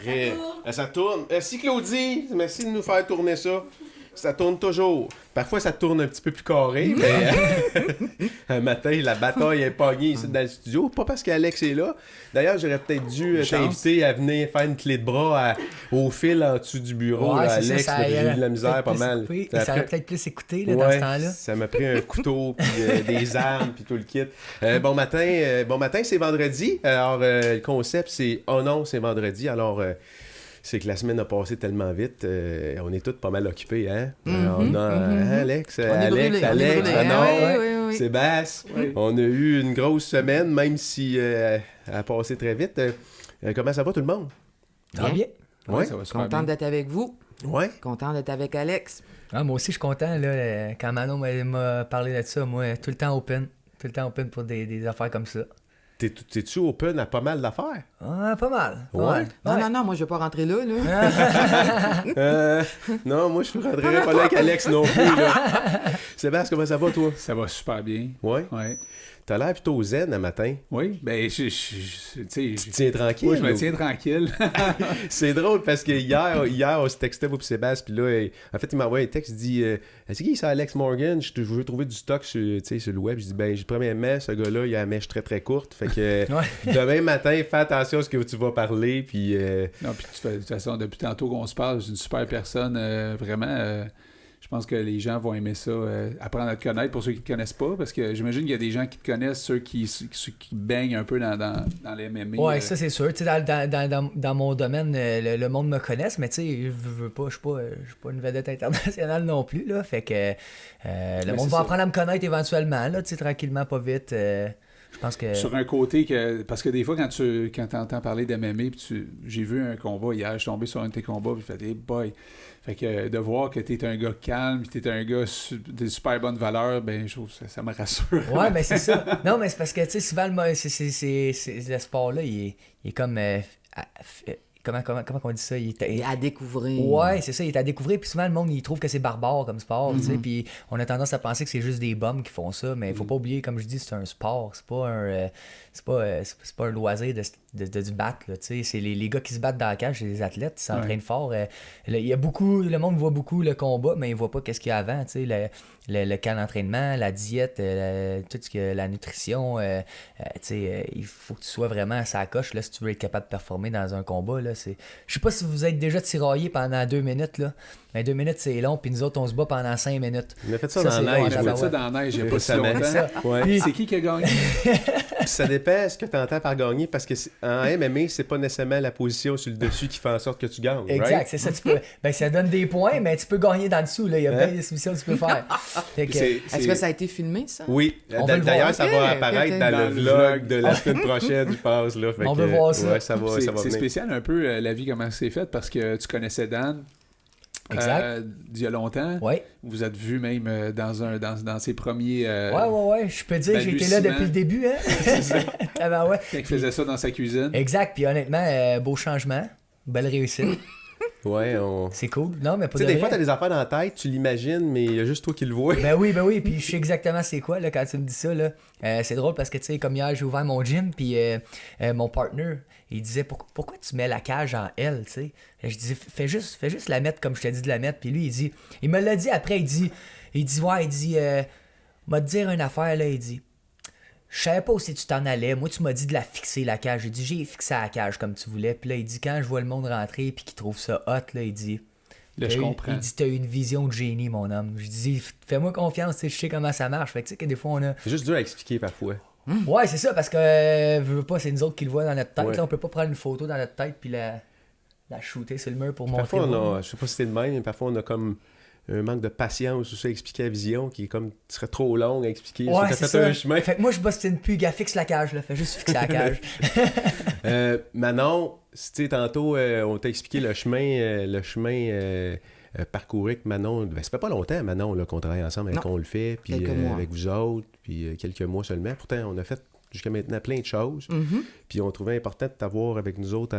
après. Ça tourne. Merci Claudie, merci de nous faire tourner ça. Ça tourne toujours. Parfois, ça tourne un petit peu plus carré, mais un matin, la bataille est pognée ici dans le studio. Pas parce qu'Alex est là. D'ailleurs, j'aurais peut-être dû t'inviter à venir faire une clé de bras au fil en dessous du bureau. Ouais, là, c'est Alex, ça, j'ai eu de la misère pas mal. Ça aurait peut-être plus écouté là, dans ce temps-là. Ça m'a pris un couteau, puis des armes, puis tout le kit. Bon matin, c'est vendredi. Alors, le concept, c'est « Oh non, c'est vendredi ». Alors... c'est que la semaine a passé tellement vite, on est tous pas mal occupés, hein? On a Alex, Manon, Sébastien. Oui. On a eu une grosse semaine, même si elle a passé très vite. Comment ça va tout le monde? Bien. Ouais, ça va super Content bien. d'être avec vous. Ouais. Content d'être avec Alex. Moi aussi, je suis content. Là, quand Manon m'a parlé de ça, moi, tout le temps open. Tout le temps open pour des affaires comme ça. T'es-tu open à pas mal d'affaires? Pas mal. Ouais. Non, moi je vais pas rentrer là. Non, moi je ne rentrerai pas là avec Alex non plus. Là. Sébastien, comment ça va toi? Ça va super bien. Ouais. T'as l'air plutôt zen un matin. Oui, ben Tu te tiens tranquille? Oui, je me tiens tranquille. C'est drôle parce que hier on se textait, vous et Sébastien, puis là, en fait, il m'a envoyé un texte, il dit c'est qui ça, Alex Morgan? Je veux trouver du stock sur le web. Je dis premièrement, ce gars-là, il a la mèche très très courte. Fait que demain matin, fais attention à ce que tu vas parler. Puis, Non, puis de toute façon, depuis tantôt qu'on se parle, c'est une super personne, vraiment. Je pense que les gens vont aimer ça, apprendre à te connaître pour ceux qui ne te connaissent pas, parce que j'imagine qu'il y a des gens qui te connaissent, ceux qui baignent un peu dans les MMA. Oui, ça c'est sûr. Dans mon domaine, le monde me connaisse, mais je veux pas, je suis pas une vedette internationale non plus. Là, fait que le monde va apprendre à me connaître éventuellement, là, tranquillement, pas vite. Je pense que... Sur un côté, parce que des fois, quand tu entends parler d'MMA, j'ai vu un combat hier, je suis tombé sur un de tes combats, puis j'ai fait « Hey boy ». Fait que de voir que t'es un gars calme, puis t'es un gars de super bonne valeur, ben je trouve ça me rassure. Ouais, ben c'est ça. Non, mais c'est parce que, tu sais, souvent, le sport-là, il est comme... Comment on dit ça? Il est à découvrir. Ouais, c'est ça, il est à découvrir. Puis souvent, le monde, il trouve que c'est barbare comme sport, tu sais. Puis on a tendance à penser que c'est juste des bums qui font ça, mais il faut pas oublier, comme je dis, c'est un sport. C'est pas un loisir de du battre, là, tu sais. C'est les gars qui se battent dans la cage, c'est des athlètes, ils s'entraînent fort. Le monde voit beaucoup le combat, mais il voit pas qu'est-ce qu'il y a avant, tu sais. Le camp d'entraînement, la diète, tout ce que la nutrition, tu sais, il faut que tu sois vraiment à sa coche là, si tu veux être capable de performer dans un combat. Là, je sais pas si vous êtes déjà tiraillé pendant 2 minutes. Là. Mais 2 minutes, c'est long, puis nous autres, on se bat pendant 5 minutes. On a fait ça dans la neige. On a fait ça dans la neige il n'y a pas si longtemps. Ouais. C'est qui a gagné? Ça dépend ce que tu entends par gagner, parce que en MMA, c'est pas nécessairement la position sur le dessus qui fait en sorte que tu gagnes. Exact, right? C'est ça. Ça donne des points, mais tu peux gagner dans le dessous. Là. Il y a bien des soumissions que tu peux faire. Est-ce que ça a été filmé, ça? Oui. D'ailleurs, ça va apparaître dans le vlog de la semaine prochaine, je pense. Là. On veut voir ça. Ouais, ça va c'est spécial un peu la vie, comment c'est fait, parce que tu connaissais Dan. Exact. D'il y a longtemps. Ouais. Vous êtes vu même dans ses premiers. Ouais. Je peux dire que j'ai été là depuis le début. Hein? C'est ça. Quand il faisait ça dans sa cuisine. Exact. Puis honnêtement, beau changement. Belle réussite. Ouais, c'est cool. Non, mais pas tu sais, des fois, t'as des affaires dans la tête, tu l'imagines, mais il y a juste toi qui le vois. Ben oui. Puis je sais exactement c'est quoi là, quand tu me dis ça. Là. C'est drôle parce que, tu sais, comme hier, j'ai ouvert mon gym, puis mon partner, il disait pourquoi tu mets la cage en L, tu sais. Je disais, fais juste la mettre comme je t'ai dit de la mettre. Puis lui, il me l'a dit après, il dit, m'a te dire une affaire, là, il dit. Je savais pas où si tu t'en allais. Moi, tu m'as dit de la fixer, la cage. J'ai dit, j'ai fixé la cage comme tu voulais. Puis là, il dit, quand je vois le monde rentrer puis qu'il trouve ça hot, là, il dit... Là, je comprends. Il dit, t'as eu une vision de génie, mon homme. Je dis, fais-moi confiance, je sais comment ça marche. Fait que tu sais que des fois, on a... C'est juste dur à expliquer parfois. Ouais, c'est ça, parce que, veux pas, c'est nous autres qui le voient dans notre tête. Ouais. Là, on peut pas prendre une photo dans notre tête puis la shooter sur le mur pour montrer. Parfois, je sais pas si c'est le même, mais parfois, on a comme... un manque de patience ou ça, expliquer la vision qui est comme serait trop long à expliquer. Ouais, c'est ça. Un chemin. Fait que moi, je bostine plus, gars, fixe la cage, là. Fais juste fixer la cage. Manon, tu sais, tantôt, on t'a expliqué le chemin parcouru avec Manon. Ben, ça fait pas longtemps, Manon, là, qu'on travaille ensemble, qu'on le fait, puis avec vous autres, puis quelques mois seulement. Pourtant, on a fait jusqu'à maintenant plein de choses. Puis on trouvait important de t'avoir avec nous autres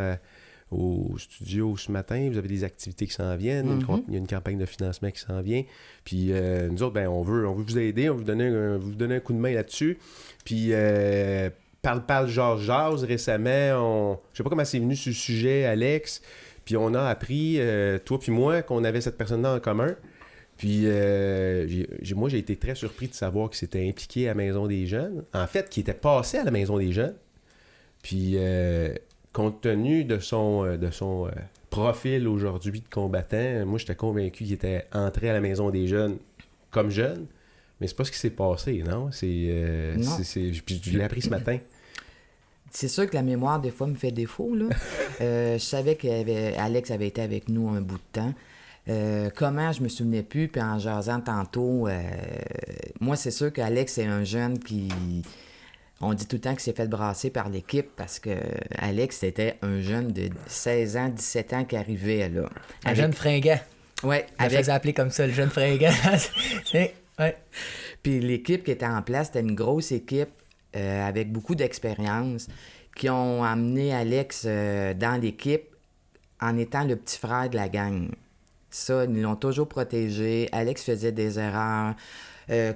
au studio ce matin. Vous avez des activités qui s'en viennent. Il y a une campagne de financement qui s'en vient. Puis nous autres, ben, on veut vous aider. On veut vous donner un coup de main là-dessus. Puis parle jase récemment. Je sais pas comment c'est venu sur le sujet, Alex. Puis on a appris, toi puis moi, qu'on avait cette personne-là en commun. Puis moi, j'ai été très surpris de savoir qu'il s'était impliqué à la Maison des Jeunes. En fait, qu'il était passé à la Maison des Jeunes. Puis compte tenu de son profil aujourd'hui de combattant, moi, j'étais convaincu qu'il était entré à la Maison des Jeunes comme jeune. Mais c'est pas ce qui s'est passé, non? Non. Puis je l'ai appris ce matin. C'est sûr que la mémoire, des fois, me fait défaut, là. Je savais qu'Alex avait été avec nous un bout de temps. Comment, je me souvenais plus, puis en jasant tantôt, moi, c'est sûr qu'Alex, c'est un jeune qui... On dit tout le temps qu'il s'est fait brasser par l'équipe parce que Alex, c'était un jeune de 16 ans, 17 ans qui arrivait, là. Un jeune fringant. Ouais. On faisait appeler comme ça, le jeune fringant. Ouais. Puis l'équipe qui était en place, c'était une grosse équipe avec beaucoup d'expérience qui ont amené Alex dans l'équipe en étant le petit frère de la gang. Ça, ils l'ont toujours protégé. Alex faisait des erreurs.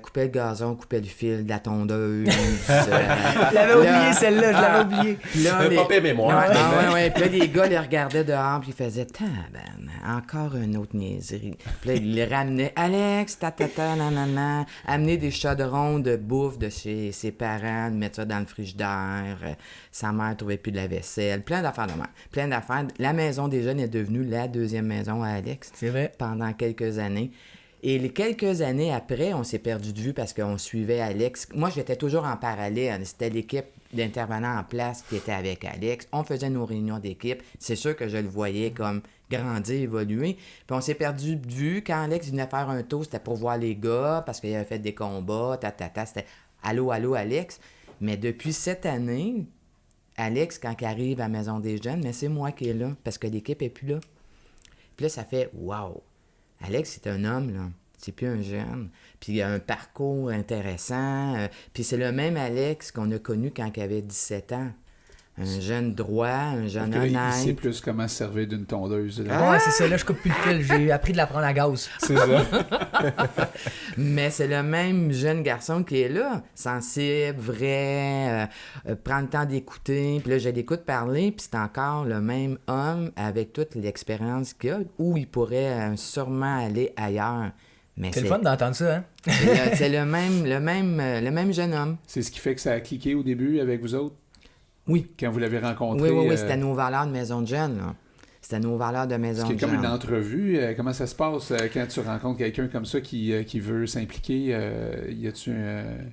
Coupait le gazon, coupait le fil de la tondeuse. Je l'avais oublié, celle-là, je l'avais oublié. Pas pire mémoire. Ouais. Puis là, les gars les regardaient dehors, puis ils faisaient « Tabarnak, encore une autre niaiserie. » Puis là, ils les ramenaient « Alex, nanana. » Amener des chaudrons de bouffe de chez ses parents, de mettre ça dans le frigidaire. Sa mère trouvait plus de la vaisselle. Plein d'affaires de mère. Plein d'affaires. La Maison des Jeunes est devenue la deuxième maison à Alex. C'est vrai. Pendant quelques années. Et les quelques années après, on s'est perdu de vue parce qu'on suivait Alex. Moi, j'étais toujours en parallèle. C'était l'équipe d'intervenants en place qui était avec Alex. On faisait nos réunions d'équipe. C'est sûr que je le voyais comme grandir, évoluer. Puis on s'est perdu de vue. Quand Alex venait faire un tour, c'était pour voir les gars parce qu'il avait fait des combats, C'était allô, Alex. Mais depuis cette année, Alex, quand il arrive à la Maison des Jeunes, mais c'est moi qui est là parce que l'équipe n'est plus là. Puis là, ça fait « Wow! » Alex, c'est un homme, là. C'est plus un jeune. Puis il a un parcours intéressant. Puis c'est le même Alex qu'on a connu quand il avait 17 ans. Un jeune droit, un jeune honnête. Il sait plus comment se servir d'une tondeuse. Ouais, c'est ça. Là, je coupe plus le fil. J'ai appris de la prendre à gaz. C'est ça. Mais c'est le même jeune garçon qui est là. Sensible, vrai, prend le temps d'écouter. Puis là, je l'écoute parler, puis c'est encore le même homme avec toute l'expérience qu'il a, où il pourrait sûrement aller ailleurs. Mais c'est le fun d'entendre ça, hein? C'est le même jeune homme. C'est ce qui fait que ça a cliqué au début avec vous autres? Oui. Quand vous l'avez rencontré? Oui, c'était nos valeurs de maison de jeunes, là. C'était nos valeurs de maison de jeunes. C'est comme une entrevue. Comment ça se passe quand tu rencontres quelqu'un comme ça qui veut s'impliquer? Y a-tu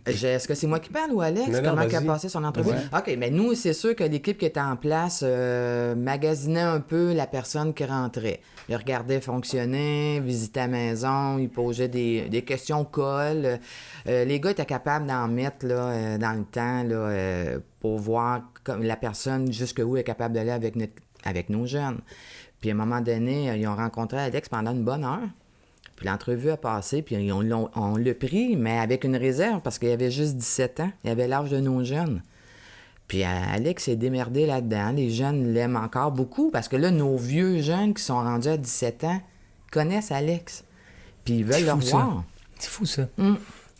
Est-ce que c'est moi qui parle ou Alex? Comment il a passé son entrevue? Ouais. OK, mais nous, c'est sûr que l'équipe qui était en place magasinait un peu la personne qui rentrait. Il regardait fonctionner, visitait la maison, il posait des questions colle. Les gars étaient capables d'en mettre là, dans le temps là, pour voir comme la personne jusqu'où elle est capable d'aller avec nos jeunes. Puis à un moment donné, ils ont rencontré Alex pendant une bonne heure. Puis l'entrevue a passé, puis on l'a pris, mais avec une réserve, parce qu'il avait juste 17 ans. Il avait l'âge de nos jeunes. Puis Alex s'est démerdé là-dedans. Les jeunes l'aiment encore beaucoup, parce que là, nos vieux jeunes qui sont rendus à 17 ans connaissent Alex. Puis ils veulent le revoir. C'est fou, ça.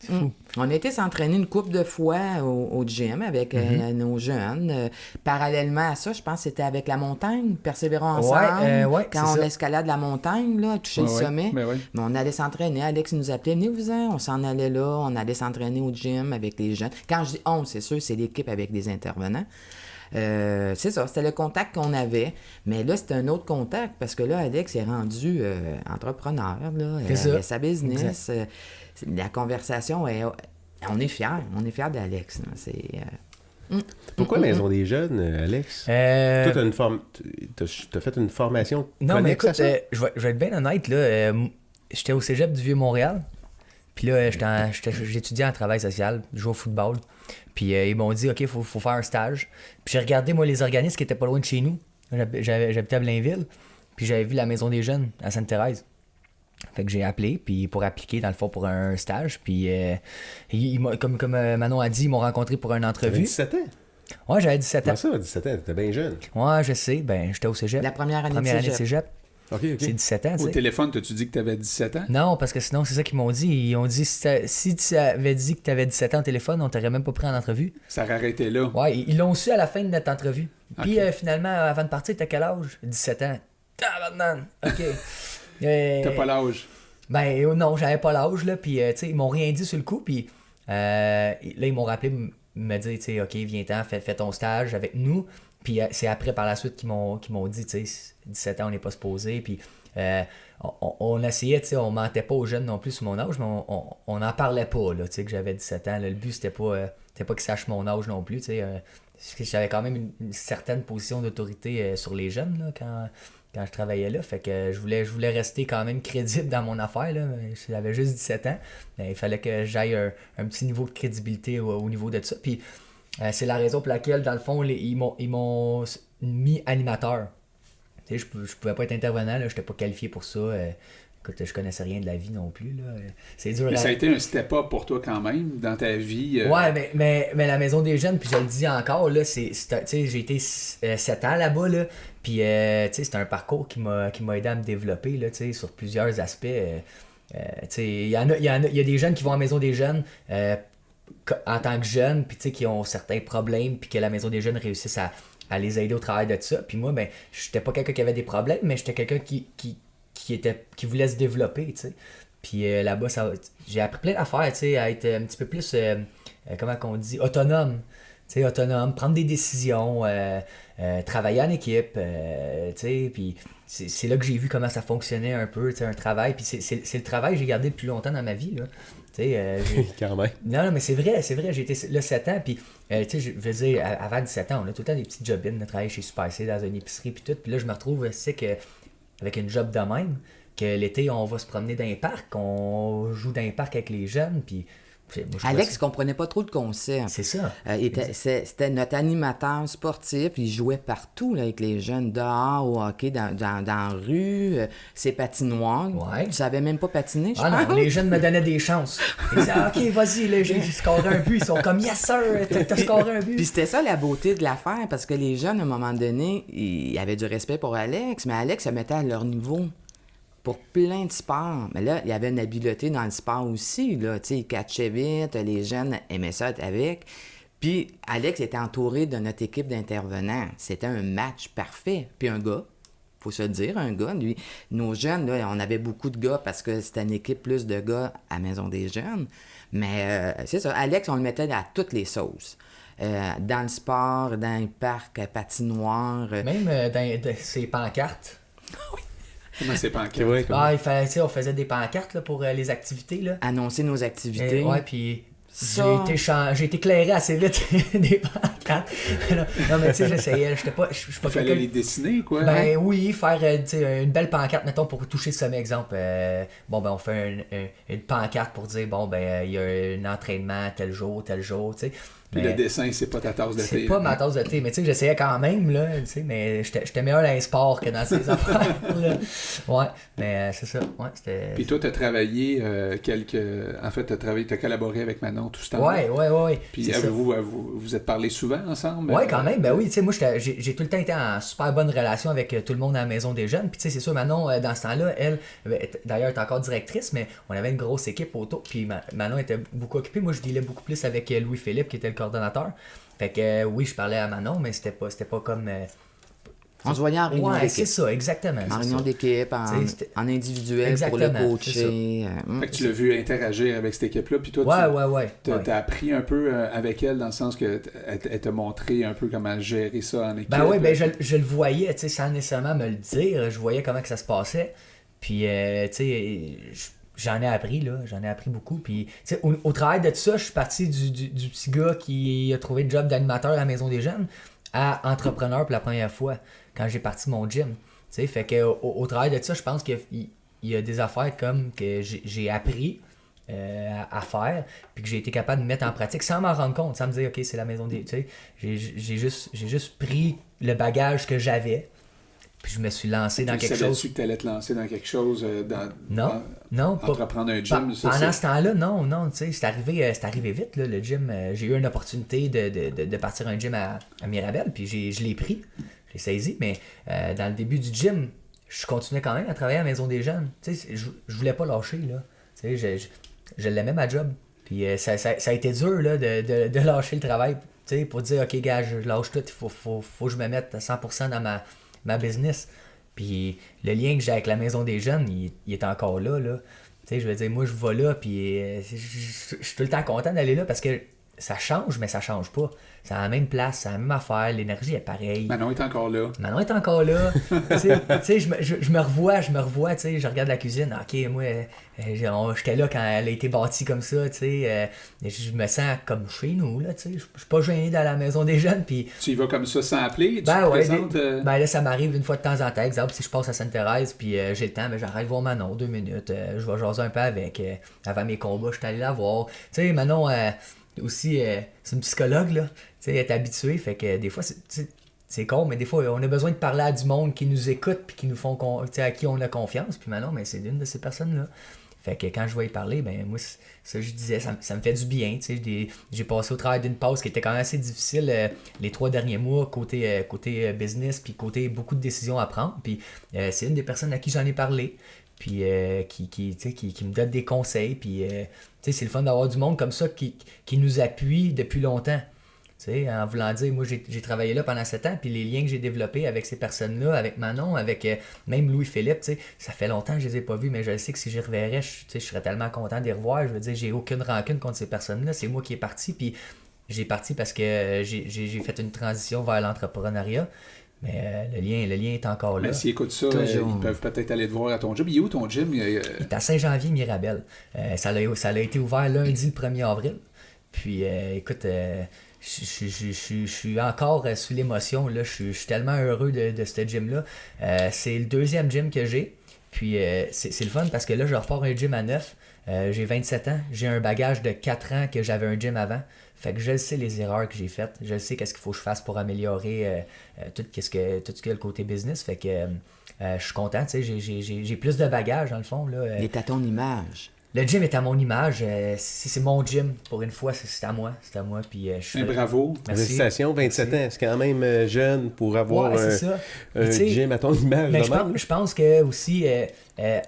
C'est fou. On a été s'entraîner une couple de fois au gym avec nos jeunes. Parallèlement à ça, je pense que c'était avec la montagne, Persévérons ensemble. Quand on escalade la montagne, là, toucher le sommet. Mais on allait s'entraîner. Alex nous appelait, venez-vous-en. On s'en allait là. On allait s'entraîner au gym avec les jeunes. Quand je dis on, c'est sûr, c'est l'équipe avec des intervenants. C'est ça, c'était le contact qu'on avait. Mais là, c'était un autre contact parce que là, Alex est rendu entrepreneur. Là, il a sa business. La conversation, on est fiers. On est fiers d'Alex. Pourquoi Maison des Jeunes, Alex? Toi, t'as fait une formation. Non, mais écoute, je vais être bien honnête. Là, j'étais au cégep du Vieux-Montréal. Puis là, j'étudiais en travail social. Je jouais au football. Puis ils m'ont dit, OK, il faut faire un stage. Puis j'ai regardé, moi, les organismes qui étaient pas loin de chez nous. J'habitais à Blainville. Puis j'avais vu la Maison des Jeunes à Sainte-Thérèse. Fait que j'ai appelé puis pour appliquer dans le fond pour un stage. Puis comme Manon a dit, ils m'ont rencontré pour une entrevue. T'avais 17 ans? Ouais, j'avais 17 ans. Comment ça, 17 ans? T'étais bien jeune. Ouais, je sais. Ben, j'étais au cégep. La première année de cégep. Okay. C'est 17 ans, tu sais. Au téléphone, t'as-tu dit que t'avais 17 ans? Non, parce que sinon, c'est ça qu'ils m'ont dit. Ils ont dit, si tu avais dit que t'avais 17 ans au téléphone, on t'aurait même pas pris en entrevue. Ça aurait arrêté là. Ouais, ils l'ont su à la fin de notre entrevue. Puis Ok. finalement, avant de partir, t'as quel âge? 17 ans. Tabarnak! OK. T'as pas l'âge. Ben non, j'avais pas l'âge, là. Puis, tu sais, ils m'ont rien dit sur le coup. Puis là, ils m'ont rappelé, me dire, tu sais, OK, viens-t'en, fais ton stage avec nous. Puis c'est après, par la suite, qu'ils m'ont dit, tu sais, 17 ans, on n'est pas supposé. Puis on essayait, tu sais, on mentait pas aux jeunes non plus sur mon âge, mais on n'en parlait pas, là, tu sais, que j'avais 17 ans. Là. Le but, c'était pas qu'ils sachent mon âge non plus, tu sais. J'avais quand même une certaine position d'autorité sur les jeunes, là, quand je travaillais là. Fait que je voulais rester quand même crédible dans mon affaire, là. J'avais juste 17 ans. Mais il fallait que j'aille un petit niveau de crédibilité au niveau de ça. Puis c'est la raison pour laquelle, dans le fond, ils m'ont mis animateur. Tu sais, je pouvais pas être intervenant, là, j'étais pas qualifié pour ça. Écoute, je connaissais rien de la vie non plus. Là. C'est dur. Mais ça a été un step-up pour toi quand même dans ta vie. Ouais, mais la Maison des Jeunes, puis je le dis encore, là, j'ai été 7 ans là-bas, là, puis c'est un parcours qui m'a aidé à me développer là, sur plusieurs aspects. Il y a des jeunes qui vont à la Maison des Jeunes en tant que jeunes, puis qui ont certains problèmes, puis que la Maison des Jeunes réussisse à les aider au travail de ça. Puis moi, ben, j'étais pas quelqu'un qui avait des problèmes, mais j'étais quelqu'un qui voulait se développer, tu sais. Puis là-bas, j'ai appris plein d'affaires, tu sais, à être un petit peu plus, comment qu'on dit, autonome. Tu sais, autonome, prendre des décisions, travailler en équipe, tu sais, puis c'est là que j'ai vu comment ça fonctionnait un peu, tu sais, un travail. Puis c'est le travail que j'ai gardé le plus longtemps dans ma vie, là. Quand même. Non, mais c'est vrai, j'ai été là 7 ans, puis tu sais, je veux dire, avant 17 ans, on a tout le temps des petites job-ins, de travailler chez Super C dans une épicerie, puis tout, puis là, je me retrouve, c'est que, avec une job de même, que l'été, on va se promener dans les parcs, on joue dans les parcs avec les jeunes, puis... Alex comprenait pas trop de concept. C'est ça. C'était notre animateur sportif. Il jouait partout là, avec les jeunes, dehors, au hockey, dans la rue, ses patinoires. Ouais. Tu savais même pas patiner, je Ah pense. non, les jeunes me donnaient des chances. Ils disaient, OK, vas-y, là, j'ai scoré un but. Ils sont comme, yes sir, t'as scoré un but. Puis c'était ça la beauté de l'affaire, parce que les jeunes, à un moment donné, ils avaient du respect pour Alex, mais Alex se mettait à leur niveau. Pour plein de sports. Mais là, il y avait une habileté dans le sport aussi. Là. Tu sais, il catchait vite, les jeunes aimaient ça être avec. Puis Alex était entouré de notre équipe d'intervenants. C'était un match parfait. Puis un gars, faut se le dire, un gars, lui, nos jeunes, là, on avait beaucoup de gars parce que c'était une équipe plus de gars à Maison des Jeunes. Mais c'est ça, Alex, on le mettait à toutes les sauces. Dans le sport, dans les parcs, patinoires. Même dans ses pancartes. Comment c'est pas en C'est vrai, Ah, il fallait, tu sais, on faisait des pancartes là, pour les activités. Là. Annoncer nos activités. Ouais, puis Ça... j'ai été éclairé assez vite des pancartes. Non, mais tu sais, j'essayais. Je suis pas Il fallait quelqu'un... les dessiner, quoi. Ben oui, faire tu sais, une belle pancarte, mettons, pour toucher le sommet. Exemple, on fait une pancarte pour dire, il y a un entraînement tel jour, tu sais. Puis le dessin, c'est pas ta tasse de thé. C'est pas ma tasse de thé, mais tu sais, j'essayais quand même, là, tu sais, mais j'étais meilleur dans les sports que dans ces affaires, là. Ouais, mais c'est ça, ouais, c'était... Puis toi, t'as travaillé En fait, t'as collaboré avec Manon tout ce temps. Ouais. Puis vous êtes parlé souvent ensemble? Ouais, quand même, ben oui, tu sais, moi, j'ai tout le temps été en super bonne relation avec tout le monde à la Maison des Jeunes, puis tu sais, c'est sûr, Manon, dans ce temps-là, elle, d'ailleurs, elle est encore directrice, mais on avait une grosse équipe autour, puis Manon était beaucoup occupée, moi, je dealais beaucoup plus avec Louis-Philippe, qui était le coordonnateur. Fait que oui, je parlais à Manon, mais c'était pas comme... On se voyait en réunion d'équipe. C'est ça, exactement. En réunion d'équipe, en individuel Exactement, pour le coacher. Fait que tu l'as vu interagir avec cette équipe-là, puis toi, t'as appris un peu avec elle, dans le sens que elle t'a montré un peu comment gérer ça en équipe. Ben oui, je le voyais, tu sais, sans nécessairement me le dire, je voyais comment que ça se passait. Puis, tu sais... J'en ai appris beaucoup. Puis, au travail de tout ça, je suis parti du petit gars qui a trouvé le job d'animateur à la Maison des Jeunes à entrepreneur pour la première fois quand j'ai parti mon gym. T'sais, fait que au travail de tout ça, je pense qu'il y a des affaires comme que j'ai appris à faire, puis que j'ai été capable de mettre en pratique sans m'en rendre compte, sans me dire ok, c'est la Maison des... J'ai juste pris le bagage que j'avais. Puis je me suis lancé dans quelque chose. Savais-tu que tu allais te lancer dans quelque chose, non, entreprendre un gym? Pendant ce temps-là, non, tu sais, c'est arrivé vite, là, le gym. J'ai eu une opportunité de partir un gym à Mirabel, puis je l'ai pris, je l'ai saisi, mais dans le début du gym, je continuais quand même à travailler à la Maison des Jeunes. Tu sais, je voulais pas lâcher, là. Tu sais, je l'aimais ma job. Puis ça a été dur, là, de lâcher le travail, tu sais, pour dire, OK, gars, je lâche tout, il faut que je me mette à 100% dans ma business. Puis le lien que j'ai avec la Maison des Jeunes, il est encore là, là. Tu sais, je veux dire, moi, je vais là, puis je suis tout le temps content d'aller là parce que ça change, mais ça change pas. C'est à la même place, c'est la même affaire, l'énergie est pareille. Manon est encore là. Tu sais, je me revois, tu sais, je regarde la cuisine. OK, moi, j'étais là quand elle a été bâtie comme ça, tu sais. Je me sens comme chez nous, là, tu sais. Je suis pas gêné dans la Maison des Jeunes, puis... Tu y vas comme ça sans appeler? Tu te présentes, ben là, ça m'arrive une fois de temps en temps. Exemple, si je passe à Sainte-Thérèse, puis j'ai le temps, ben, j'arrête voir Manon 2 minutes. Je vais jaser un peu avec. Avant mes combats, je suis allé la voir. Tu sais, Manon... aussi, c'est une psychologue, là. Tu sais, elle est habituée, fait que des fois, c'est con, mais des fois, on a besoin de parler à du monde qui nous écoute puis qui nous font, à qui on a confiance. Puis maintenant, mais c'est une de ces personnes-là. Fait que quand je vais y parler, ben moi, ça je disais, ça me fait du bien. Tu sais, j'ai passé au travail d'une pause qui était quand même assez difficile les 3 derniers mois, côté business, puis côté beaucoup de décisions à prendre. Puis c'est une des personnes à qui j'en ai parlé. Puis qui me donne des conseils. Puis c'est le fun d'avoir du monde comme ça qui nous appuie depuis longtemps. T'sais, en voulant dire, moi j'ai travaillé là pendant 7 ans, puis les liens que j'ai développés avec ces personnes-là, avec Manon, avec même Louis-Philippe, ça fait longtemps que je les ai pas vus, mais je sais que si j'y reverrais, je serais tellement content de les revoir. Je veux dire, j'ai aucune rancune contre ces personnes-là. C'est moi qui est parti, puis j'ai parti parce que j'ai fait une transition vers l'entrepreneuriat. Mais le lien est encore là. Mais s'ils écoutent ça, ils peuvent peut-être aller te voir à ton gym. Il est où ton gym? Il est à Saint-Janvier-Mirabel. Ça a été ouvert lundi le 1er avril. Puis écoute, je suis encore sous l'émotion. Là. Je suis tellement heureux de ce gym-là. C'est le 2e gym que j'ai. Puis c'est le fun parce que là, je repars un gym à 9. J'ai 27 ans. J'ai un bagage de 4 ans que j'avais un gym avant. Fait que je sais les erreurs que j'ai faites. Je sais qu'est-ce qu'il faut que je fasse pour améliorer tout ce qui est le côté business. Fait que je suis content. J'ai plus de bagages dans le fond. Là. Il est à ton image. Le gym est à mon image. C'est mon gym. Pour une fois, c'est à moi. C'est à moi. Puis, bravo. Félicitations, 27 ans. C'est quand même jeune pour avoir un gym à ton image. Mais je pense que aussi,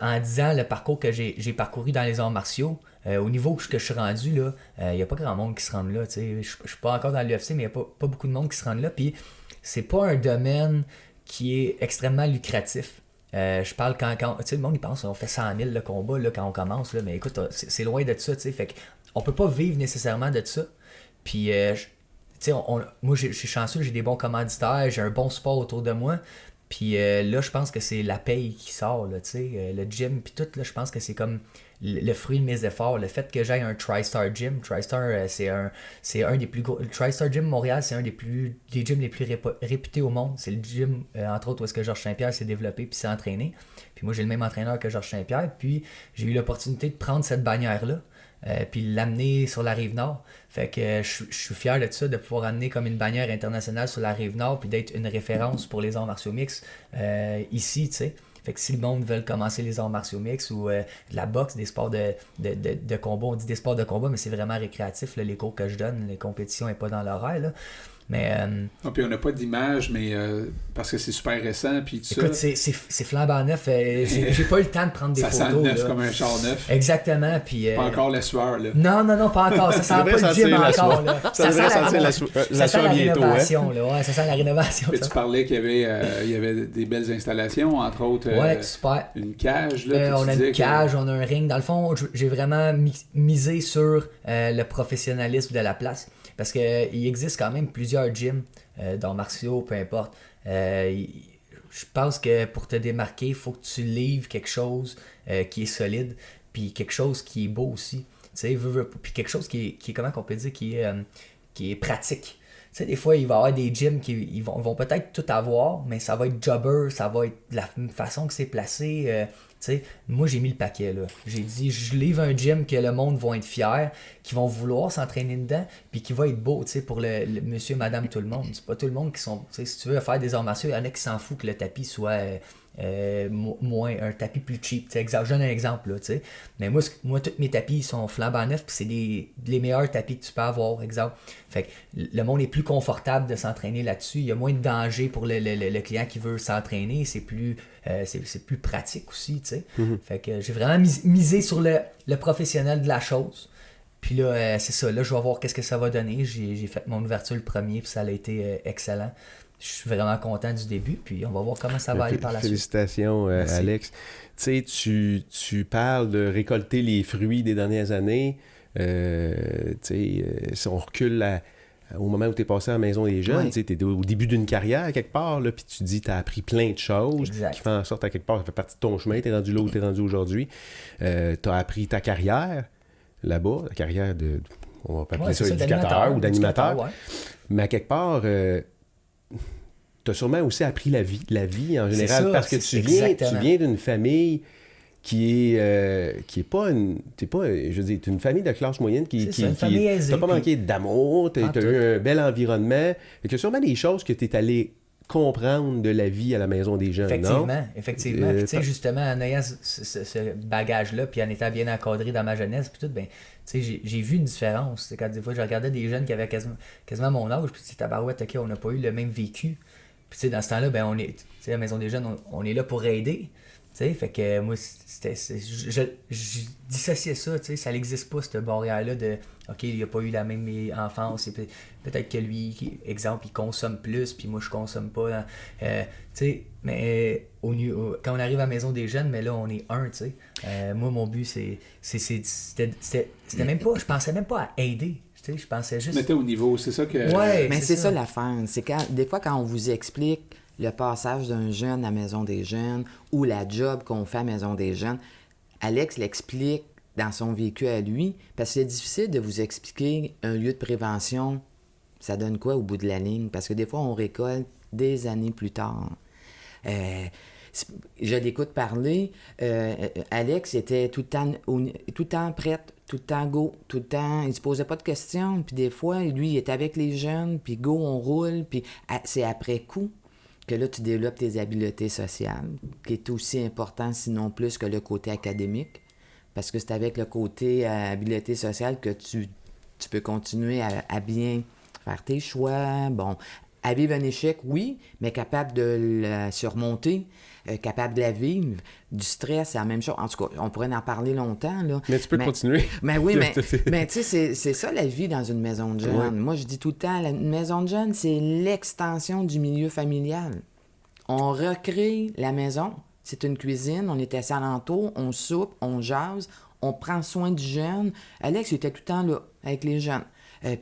en disant le parcours que j'ai parcouru dans les arts martiaux, au niveau que je suis rendu, il n'y a pas grand monde qui se rend là. Je ne suis pas encore dans l'UFC, mais il n'y a pas beaucoup de monde qui se rend là. Puis, c'est pas un domaine qui est extrêmement lucratif. Je parle quand tu sais, le monde il pense on fait 100 000 le combat là, quand on commence, là, mais écoute, c'est loin de ça, tu sais, fait qu'on peut pas vivre nécessairement de ça. Puis, tu sais, moi je suis chanceux, j'ai des bons commanditaires, j'ai un bon support autour de moi. Puis là, je pense que c'est la paye qui sort, là, tu sais, le gym, puis tout, là, je pense que c'est comme le fruit de mes efforts. Le fait que j'aille un TriStar Gym, TriStar, c'est un des plus gros. Le TriStar Gym Montréal, c'est un des gyms les plus réputés au monde. C'est le gym, entre autres, où est-ce que Georges Saint-Pierre s'est développé puis s'est entraîné. Puis moi, j'ai le même entraîneur que Georges Saint-Pierre. Puis j'ai eu l'opportunité de prendre cette bannière-là. Puis l'amener sur la Rive-Nord. Fait que je suis fier de ça, de pouvoir amener comme une bannière internationale sur la Rive-Nord puis d'être une référence pour les arts martiaux mixtes ici, tu sais. Fait que si le monde veut commencer les arts martiaux mixtes ou de la boxe, des sports de combat, on dit des sports de combat, mais c'est vraiment récréatif, là, les cours que je donne, les compétitions n'est pas dans l'horaire, là. Mais, puis on n'a pas d'image, mais parce que c'est super récent. Puis tout écoute, ça. c'est flambant neuf. J'ai pas eu le temps de prendre des photos. Ça sent neuf là. comme un char neuf. Exactement. Puis, pas encore la sueur. Là. Non, pas encore. Ça sent pas le gym encore. Là. Ça sent la rénovation. Là. Ouais, ça sent la rénovation. Mais tu parlais qu'il y avait des belles installations, entre autres. Ouais, super. Une cage. Là, on a une cage, on a un ring. Dans le fond, j'ai vraiment misé sur le professionnalisme de la place. Parce qu'il existe quand même plusieurs gyms d'arts martiaux, peu importe. Je pense que pour te démarquer, il faut que tu livres quelque chose qui est solide, puis quelque chose qui est beau aussi. Puis quelque chose qui est comment qu'on peut dire, qui est pratique. Tu sais, des fois, il va y avoir des gyms qui ils vont peut-être tout avoir, mais ça va être jobber, ça va être la façon que c'est placé. Moi, j'ai mis le paquet, là. J'ai dit, je livre un gym que le monde va être fier, qui vont vouloir s'entraîner dedans, puis qui va être beau, pour le monsieur, madame, tout le monde. C'est pas tout le monde qui sont... Si tu veux faire des arts martiaux, il y en a qui s'en foutent que le tapis soit moins un tapis plus cheap. Je donne un exemple, là, t'sais. Mais moi, tous mes tapis sont flambant neufs, puis c'est les meilleurs tapis que tu peux avoir, exemple. Fait que le monde est plus confortable de s'entraîner là-dessus. Il y a moins de danger pour le client qui veut s'entraîner. C'est plus pratique aussi, tu sais. Fait que j'ai vraiment misé sur le professionnel de la chose. Puis là, c'est ça. Là, je vais voir qu'est-ce que ça va donner. J'ai fait mon ouverture le premier, puis ça a été excellent. Je suis vraiment content du début, puis on va voir comment ça va aller par la suite. Félicitations, Alex. Tu sais, tu parles de récolter les fruits des dernières années. Si on recule au moment où tu es passé à la Maison des Jeunes, tu es au début d'une carrière quelque part, là, puis tu dis que tu as appris plein de choses qui font en sorte à quelque part, ça fait partie de ton chemin, tu es rendu là où tu es rendu aujourd'hui. Tu as appris ta carrière là-bas, la carrière de, on va appeler ça éducateur ou d'animateur. Mais à quelque part... tu as sûrement aussi appris la vie en général, parce que tu viens d'une famille qui est pas une... je veux dire, t'es une famille de classe moyenne qui une famille aisée. T'as pas manqué d'amour, t'as eu un bel environnement, et que sûrement des choses que t'es allé comprendre de la vie à la Maison des Jeunes, Effectivement. Puis, tu sais, justement, en ayant ce bagage-là, puis en étant bien encadré dans ma jeunesse, puis tout, ben, tu sais, j'ai vu une différence. Quand des fois, je regardais des jeunes qui avaient quasiment mon âge, puis c'est tabarouette, OK, on n'a pas eu le même vécu. Puis, tu sais, dans ce temps-là, ben, à la Maison des Jeunes, on est là pour aider. Tu sais, fait que moi, je dissociais ça, tu sais, ça n'existe pas, cette barrière-là de OK, il n'a pas eu la même enfance, et peut-être que lui, exemple, il consomme plus, puis moi, je consomme pas. Tu sais, mais quand on arrive à la Maison des Jeunes, mais là, on est un, tu sais. Moi, mon but, c'était même pas, je pensais même pas à aider. Je pensais juste... Mettez au niveau, c'est ça que... Ouais, mais c'est ça l'affaire. C'est des fois, quand on vous explique le passage d'un jeune à la Maison des Jeunes ou la job qu'on fait à la Maison des Jeunes, Alex l'explique dans son vécu à lui, parce que c'est difficile de vous expliquer un lieu de prévention, ça donne quoi au bout de la ligne? Parce que des fois, on récolte des années plus tard. Je l'écoute parler. Alex était tout le temps prête, tout le temps go, tout le temps. Il se posait pas de questions. Puis des fois, lui, il était avec les jeunes, puis go, on roule. Puis c'est après coup que là, tu développes tes habiletés sociales, qui est aussi important, sinon plus que le côté académique. Parce que c'est avec le côté habileté sociale que tu peux continuer à bien faire tes choix. Bon, à vivre un échec, oui, mais capable de le surmonter, capable de la vivre. Du stress, c'est la même chose. En tout cas, on pourrait en parler longtemps, là. Mais tu peux continuer. Mais oui, mais tu sais, c'est ça la vie dans une maison de jeunes. Ouais. Moi, je dis tout le temps, une maison de jeunes, c'est l'extension du milieu familial. On recrée la maison. C'est une cuisine, on est assis alentour, on soupe, on jase, on prend soin du jeune. Alex, il était tout le temps là, avec les jeunes.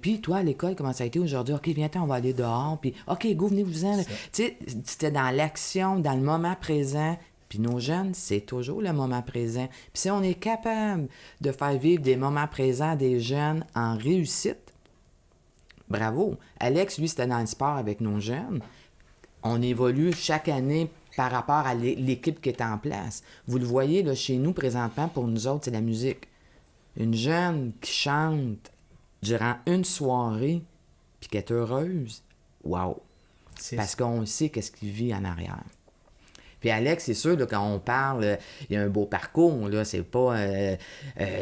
Puis toi, à l'école, comment ça a été aujourd'hui? OK, viens-t'en, on va aller dehors. Puis OK, go, venez-vous-en. Tu sais, c'était dans l'action, dans le moment présent. Puis nos jeunes, c'est toujours le moment présent. Puis si on est capable de faire vivre des moments présents à des jeunes en réussite, bravo. Alex, lui, c'était dans le sport avec nos jeunes. On évolue chaque année par rapport à l'équipe qui est en place. Vous le voyez, là, chez nous, présentement, pour nous autres, c'est la musique. Une jeune qui chante durant une soirée, puis qui est heureuse, wow! Parce qu'on sait qu'est-ce qu'il vit en arrière. Puis Alex, c'est sûr, là, quand on parle, il y a un beau parcours, là, c'est pas...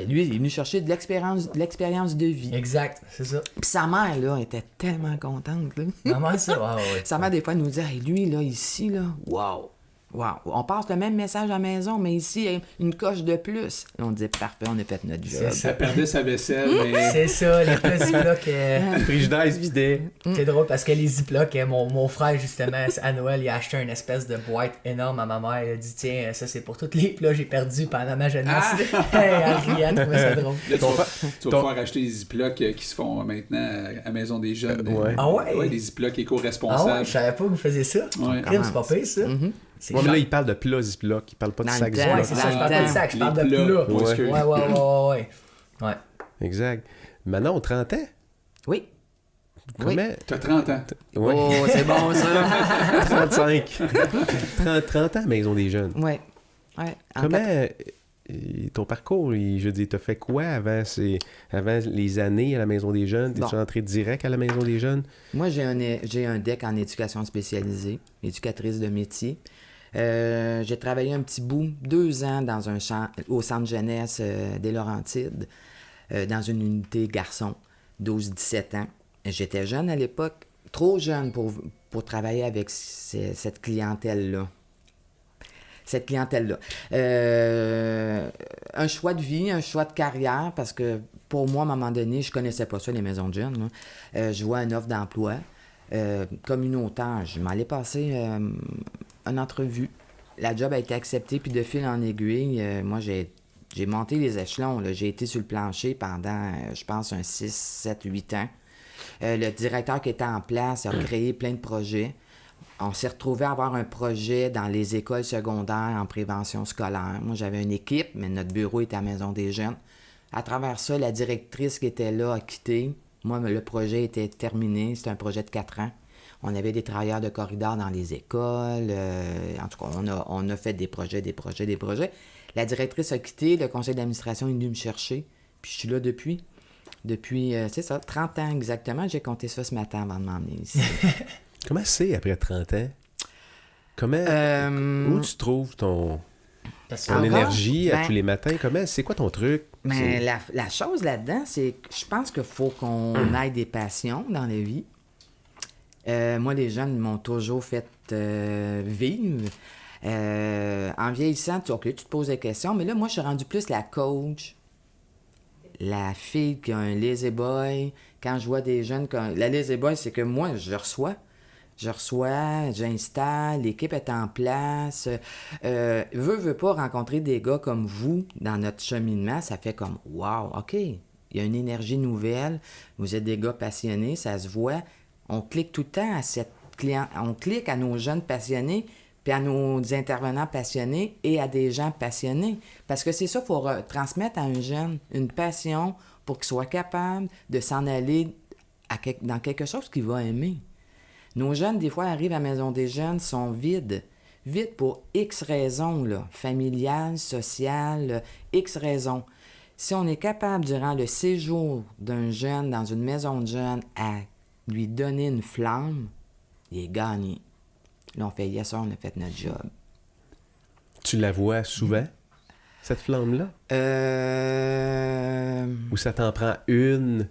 lui, il est venu chercher de l'expérience de vie. Exact, c'est ça. Puis sa mère, là, était tellement contente, là. Maman, ça, wow, ouais. Sa mère, des fois, nous dit, hey, lui, là, ici, là, wow! Wow! On passe le même message à la maison, mais ici, il y a une coche de plus. Là, on dit, parfait, on a fait notre job. Ça perdait sa vaisselle, mais... C'est ça, les petits Ziplocs... Le frigidaire se vidait. C'est drôle, parce que les Ziplocs, mon frère, justement, à Noël, il a acheté une espèce de boîte énorme à ma mère. Il a dit, tiens, ça, c'est pour tous les plats que j'ai perdus pendant ma jeunesse. Elle riait, elle trouvait ça drôle. Là, tu vas pouvoir acheter des Ziplocs qui se font maintenant à la Maison des Jeunes. Ouais. Ah ouais? Ouais, des Ziplocs éco-responsables. Ah ouais, je savais pas que vous faisiez ça. Ouais. C'est pas pire, ça. Ouais, mais là, il parle de plats Ziploc, il parle pas de sacs Ziploc. Ouais, c'est ça, je parle pas de sacs, je parle de plats. Ouais. Exact. Manon, 30 ans? Oui. Comment? T'as 30 ans. Ouais. Oh, c'est bon, ça. 35. 30 ans, Maison des Jeunes. Oui. Comment... ton parcours, je veux dire, t'as fait quoi avant les années à la Maison des Jeunes? T'es-tu rentré direct à la Maison des Jeunes? Moi, j'ai un DEC en éducation spécialisée, éducatrice de métier. J'ai travaillé un petit bout, 2 ans dans au centre jeunesse des Laurentides, dans une unité garçon, 12-17 ans. J'étais jeune à l'époque, trop jeune pour travailler avec cette clientèle-là. Un choix de vie, un choix de carrière, parce que pour moi, à un moment donné, je connaissais pas ça, les maisons de jeunes. Je vois une offre d'emploi communautaire. Je m'allais passer une entrevue. La job a été acceptée, puis de fil en aiguille, moi, j'ai monté les échelons. Là. J'ai été sur le plancher pendant, je pense, 6, 7, 8 ans. Le directeur qui était en place a créé plein de projets. On s'est retrouvé à avoir un projet dans les écoles secondaires en prévention scolaire. Moi, j'avais une équipe, mais notre bureau était à la Maison des jeunes. À travers ça, la directrice qui était là a quitté. Moi, le projet était terminé. C'était un projet de 4 ans. On avait des travailleurs de corridor dans les écoles. En tout cas, on a fait des projets. La directrice a quitté. Le conseil d'administration est venu me chercher. Puis je suis là depuis. C'est ça, 30 ans exactement. J'ai compté ça ce matin avant de m'emmener ici. Comment c'est après 30 ans? Où tu trouves ton énergie à tous les matins? C'est quoi ton truc? Mais la chose là-dedans, c'est que je pense qu'il faut qu'on ait des passions dans la vie. Moi, les jeunes m'ont toujours fait vivre. En vieillissant, tu te poses des questions, mais là, moi, je suis rendu plus la coach, la fille qui a un lazy boy. Quand je vois des jeunes... La lazy boy, c'est que moi, je reçois, j'installe, l'équipe est en place. Veux pas rencontrer des gars comme vous dans notre cheminement, ça fait comme « wow, OK, il y a une énergie nouvelle, vous êtes des gars passionnés, ça se voit. » On clique tout le temps à on clique à nos jeunes passionnés, puis à nos intervenants passionnés et à des gens passionnés. Parce que c'est ça, il faut transmettre à un jeune une passion pour qu'il soit capable de s'en aller dans quelque chose qu'il va aimer. Nos jeunes, des fois, arrivent à la Maison des jeunes, sont vides pour X raisons, là, familiales, sociales, X raisons. Si on est capable, durant le séjour d'un jeune dans une maison de jeunes, à lui donner une flamme, il est gagné. Là, on fait « yes, on a fait notre job ». Tu la vois souvent, cette flamme-là? Ou ça t'en prend une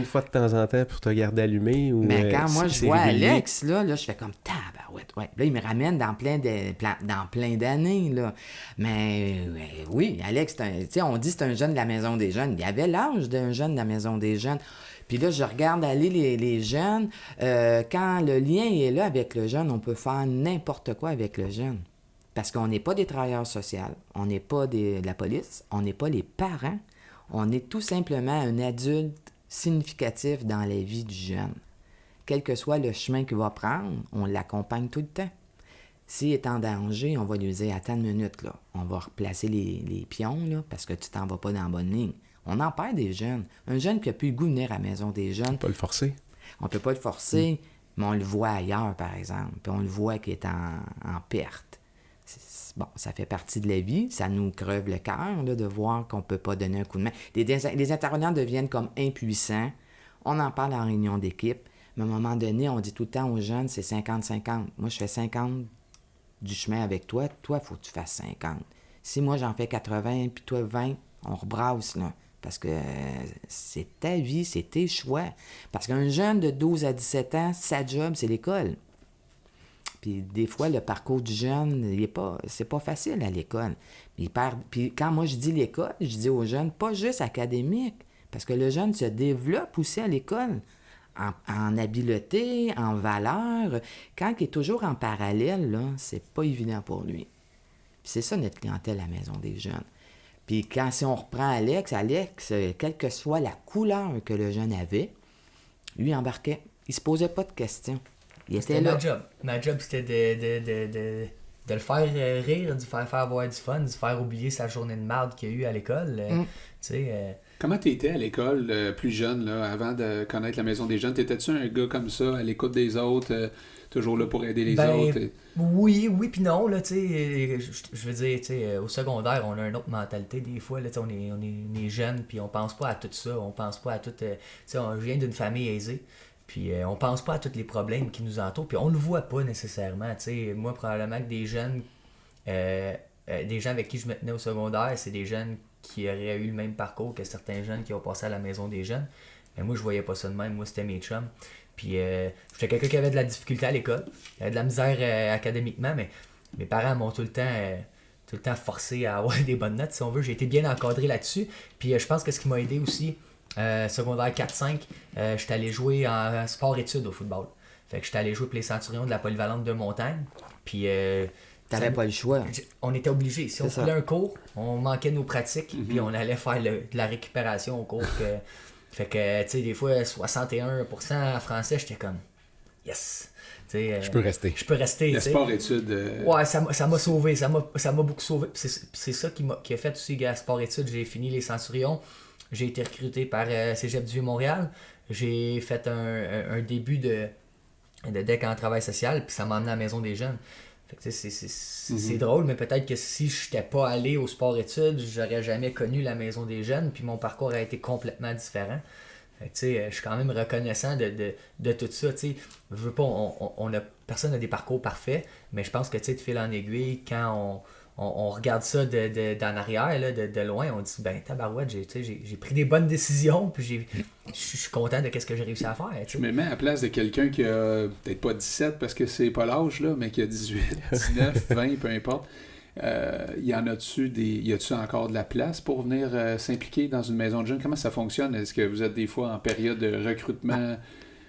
fois de temps en temps pour te garder allumé? Ou, mais quand moi, je vois Alex, là, je fais comme « tabarouette, ouais ». Là, il me ramène dans plein d'années, là. Mais oui, Alex, on dit que c'est un jeune de la Maison des jeunes. Il avait l'âge d'un jeune de la Maison des jeunes. Puis là, je regarde aller les jeunes. Quand le lien est là avec le jeune, on peut faire n'importe quoi avec le jeune. Parce qu'on n'est pas des travailleurs sociaux, on n'est pas de la police, on n'est pas les parents. On est tout simplement un adulte significatif dans la vie du jeune. Quel que soit le chemin qu'il va prendre, on l'accompagne tout le temps. S'il est en danger, on va lui dire « attends une minute, là. On va replacer les pions, là, parce que tu t'en vas pas dans la bonne ligne. » On en perd des jeunes. Un jeune qui a plus le goût de venir à la Maison des jeunes. On peut pas le forcer. On peut pas le forcer, mais on le voit ailleurs, par exemple. Puis on le voit qu'il est en perte. Bon, ça fait partie de la vie. Ça nous creve le cœur là, de voir qu'on peut pas donner un coup de main. Les intervenants deviennent comme impuissants. On en parle en réunion d'équipe. Mais à un moment donné, on dit tout le temps aux jeunes, c'est 50-50. Moi, je fais 50 du chemin avec toi. Toi, il faut que tu fasses 50. Si moi, j'en fais 80, puis toi, 20, on rebrasse, là. Parce que c'est ta vie, c'est tes choix. Parce qu'un jeune de 12 à 17 ans, sa job, c'est l'école. Puis des fois, le parcours du jeune, c'est pas facile à l'école. Puis quand moi je dis l'école, je dis aux jeunes, pas juste académique. Parce que le jeune se développe aussi à l'école. En habileté, en valeur. Quand il est toujours en parallèle, là, c'est pas évident pour lui. Puis c'est ça notre clientèle à la Maison des jeunes. Puis si on reprend Alex, quelle que soit la couleur que le jeune avait, lui embarquait. Il se posait pas de questions. C'était ma job. Ma job, c'était de le faire rire, de faire avoir du fun, de faire oublier sa journée de marde qu'il y a eu à l'école. Comment t'étais à l'école, plus jeune, là, avant de connaître la Maison des jeunes? T'étais-tu un gars comme ça, à l'écoute des autres, toujours là pour aider les autres? Oui, puis non, là, tu sais, je veux dire, tu sais, au secondaire, on a une autre mentalité, des fois, là, tu sais, on est jeunes, puis on pense pas à tout ça, on pense pas à tout, tu sais, je viens d'une famille aisée, Puis on pense pas à tous les problèmes qui nous entourent, puis on le voit pas nécessairement. T'sais. Moi, probablement que des jeunes, des gens avec qui je me tenais au secondaire, c'est des jeunes qui auraient eu le même parcours que certains jeunes qui ont passé à la maison des jeunes. Mais moi, je voyais pas ça de même. Moi, c'était mes chums. Puis j'étais quelqu'un qui avait de la difficulté à l'école, de la misère académiquement, mais mes parents m'ont tout le temps forcé à avoir des bonnes notes, si on veut. J'ai été bien encadré là-dessus. Puis je pense que ce qui m'a aidé aussi, secondaire 4-5, j'étais allé jouer en sport-études au football. Fait que j'étais allé jouer pour les Centurions de la polyvalente de montagne. Puis t'avais pas le choix. On était obligés. Si on voulait un cours, on manquait nos pratiques, puis on allait faire de la récupération au cours. Fait que, tu sais, des fois, 61% en français, j'étais comme, yes! Je peux rester. Je peux rester. Le sport-études. Ouais, ça m'a sauvé. Ça m'a beaucoup sauvé. C'est ça qui a fait aussi, gars, sport-études. J'ai fini les Centurions. J'ai été recruté par Cégep du Vieux-Montréal. J'ai fait un début de DEC en travail social, puis ça m'a emmené à la Maison des Jeunes. Fait que, c'est drôle, mais peut-être que si je n'étais pas allé au sport-études, j'aurais jamais connu la Maison des Jeunes, puis mon parcours aurait été complètement différent. Fait que, je suis quand même reconnaissant de tout ça. Je veux pas, personne n'a des parcours parfaits, mais je pense que de fil en aiguille, quand on regarde ça d'en arrière, là, de loin, on dit ben tabarouette, j'ai pris des bonnes décisions, puis je suis content de ce que j'ai réussi à faire. Je me mets à la place de quelqu'un qui a peut-être pas 17 parce que c'est pas l'âge, là, mais qui a 18, 19, 20, peu importe. Y a-tu encore de la place pour venir s'impliquer dans une maison de jeunes? Comment ça fonctionne? Est-ce que vous êtes des fois en période de recrutement?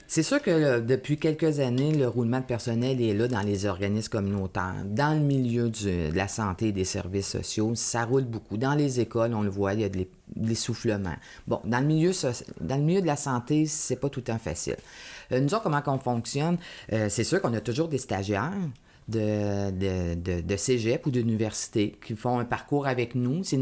C'est sûr que depuis quelques années, le roulement de personnel est là dans les organismes communautaires. Dans le milieu de la santé et des services sociaux, ça roule beaucoup. Dans les écoles, on le voit, il y a de l'essoufflement. Bon, dans le milieu de la santé, c'est pas tout le temps facile. Nous autres, comment on fonctionne? C'est sûr qu'on a toujours des stagiaires de cégep ou d'université qui font un parcours avec nous. C'est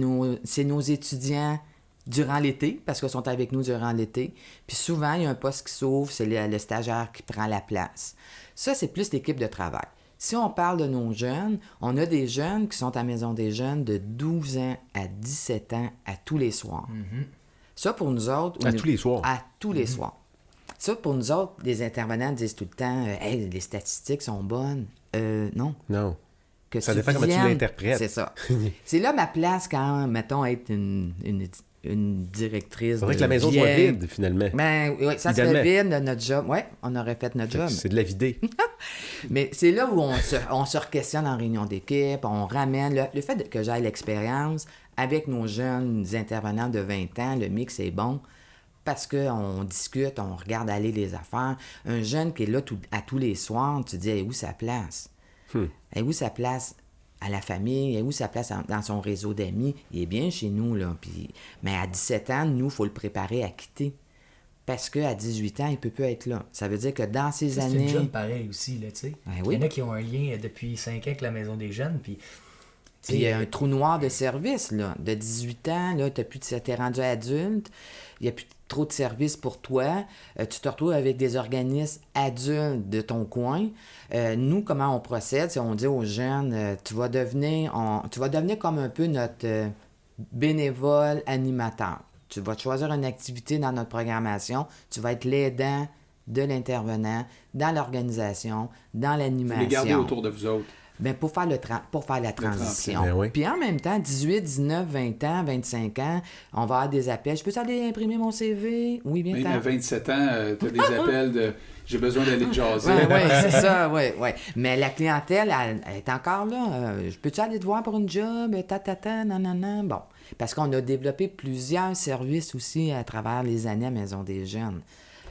nos étudiants durant l'été, parce qu'ils sont avec nous durant l'été. Puis souvent, il y a un poste qui s'ouvre, c'est le stagiaire qui prend la place. Ça, c'est plus l'équipe de travail. Si on parle de nos jeunes, on a des jeunes qui sont à la Maison des Jeunes de 12 ans à 17 ans à tous les soirs. Mm-hmm. Ça, pour nous autres... tous les soirs? À tous les soirs. Ça, pour nous autres, les intervenants disent tout le temps « Hey, les statistiques sont bonnes. » Non. Non. Que ça dépend comment tu l'interprètes. C'est ça. C'est là ma place quand, mettons, être une directrice. C'est vrai que la maison soit vide, finalement. Ben oui, ça serait vide, notre job. Oui, on aurait fait notre job. C'est de la vider. Mais c'est là où on se re-questionne en réunion d'équipe, on ramène. Le fait que j'aille l'expérience avec nos jeunes intervenants de 20 ans, le mix est bon. Parce qu'on discute, on regarde aller les affaires. Un jeune qui est là à tous les soirs, tu te dis, où sa place? Où sa place à la famille? Où sa place dans son réseau d'amis? Il est bien chez nous, là. Mais à 17 ans, nous, il faut le préparer à quitter. Parce qu'à 18 ans, il ne peut plus être là. Ça veut dire que dans ces années... C'est une job pareil aussi, là, tu sais. Ben oui. Il y en a qui ont un lien depuis 5 ans avec la Maison des Jeunes, puis... Puis il y a un trou noir de service, là. De 18 ans, là, t'es rendu adulte, il n'y a plus trop de services pour toi. Tu te retrouves avec des organismes adultes de ton coin. Nous, comment on procède? Si on dit aux jeunes, tu vas devenir comme un peu notre bénévole animateur. Tu vas choisir une activité dans notre programmation. Tu vas être l'aidant de l'intervenant dans l'organisation, dans l'animation. Vous les gardez autour de vous autres. Ben pour faire la transition. Ben oui. Puis en même temps, 18, 19, 20 ans, 25 ans, on va avoir des appels. Je peux aller imprimer mon CV? Oui, bien. Même à 27 ans, tu as des appels de « j'ai besoin d'aller jaser ». Oui, c'est ça, oui. Mais la clientèle, elle est encore là. Je peux-tu aller te voir pour une job? Non. Bon, parce qu'on a développé plusieurs services aussi à travers les années à Maison des Jeunes.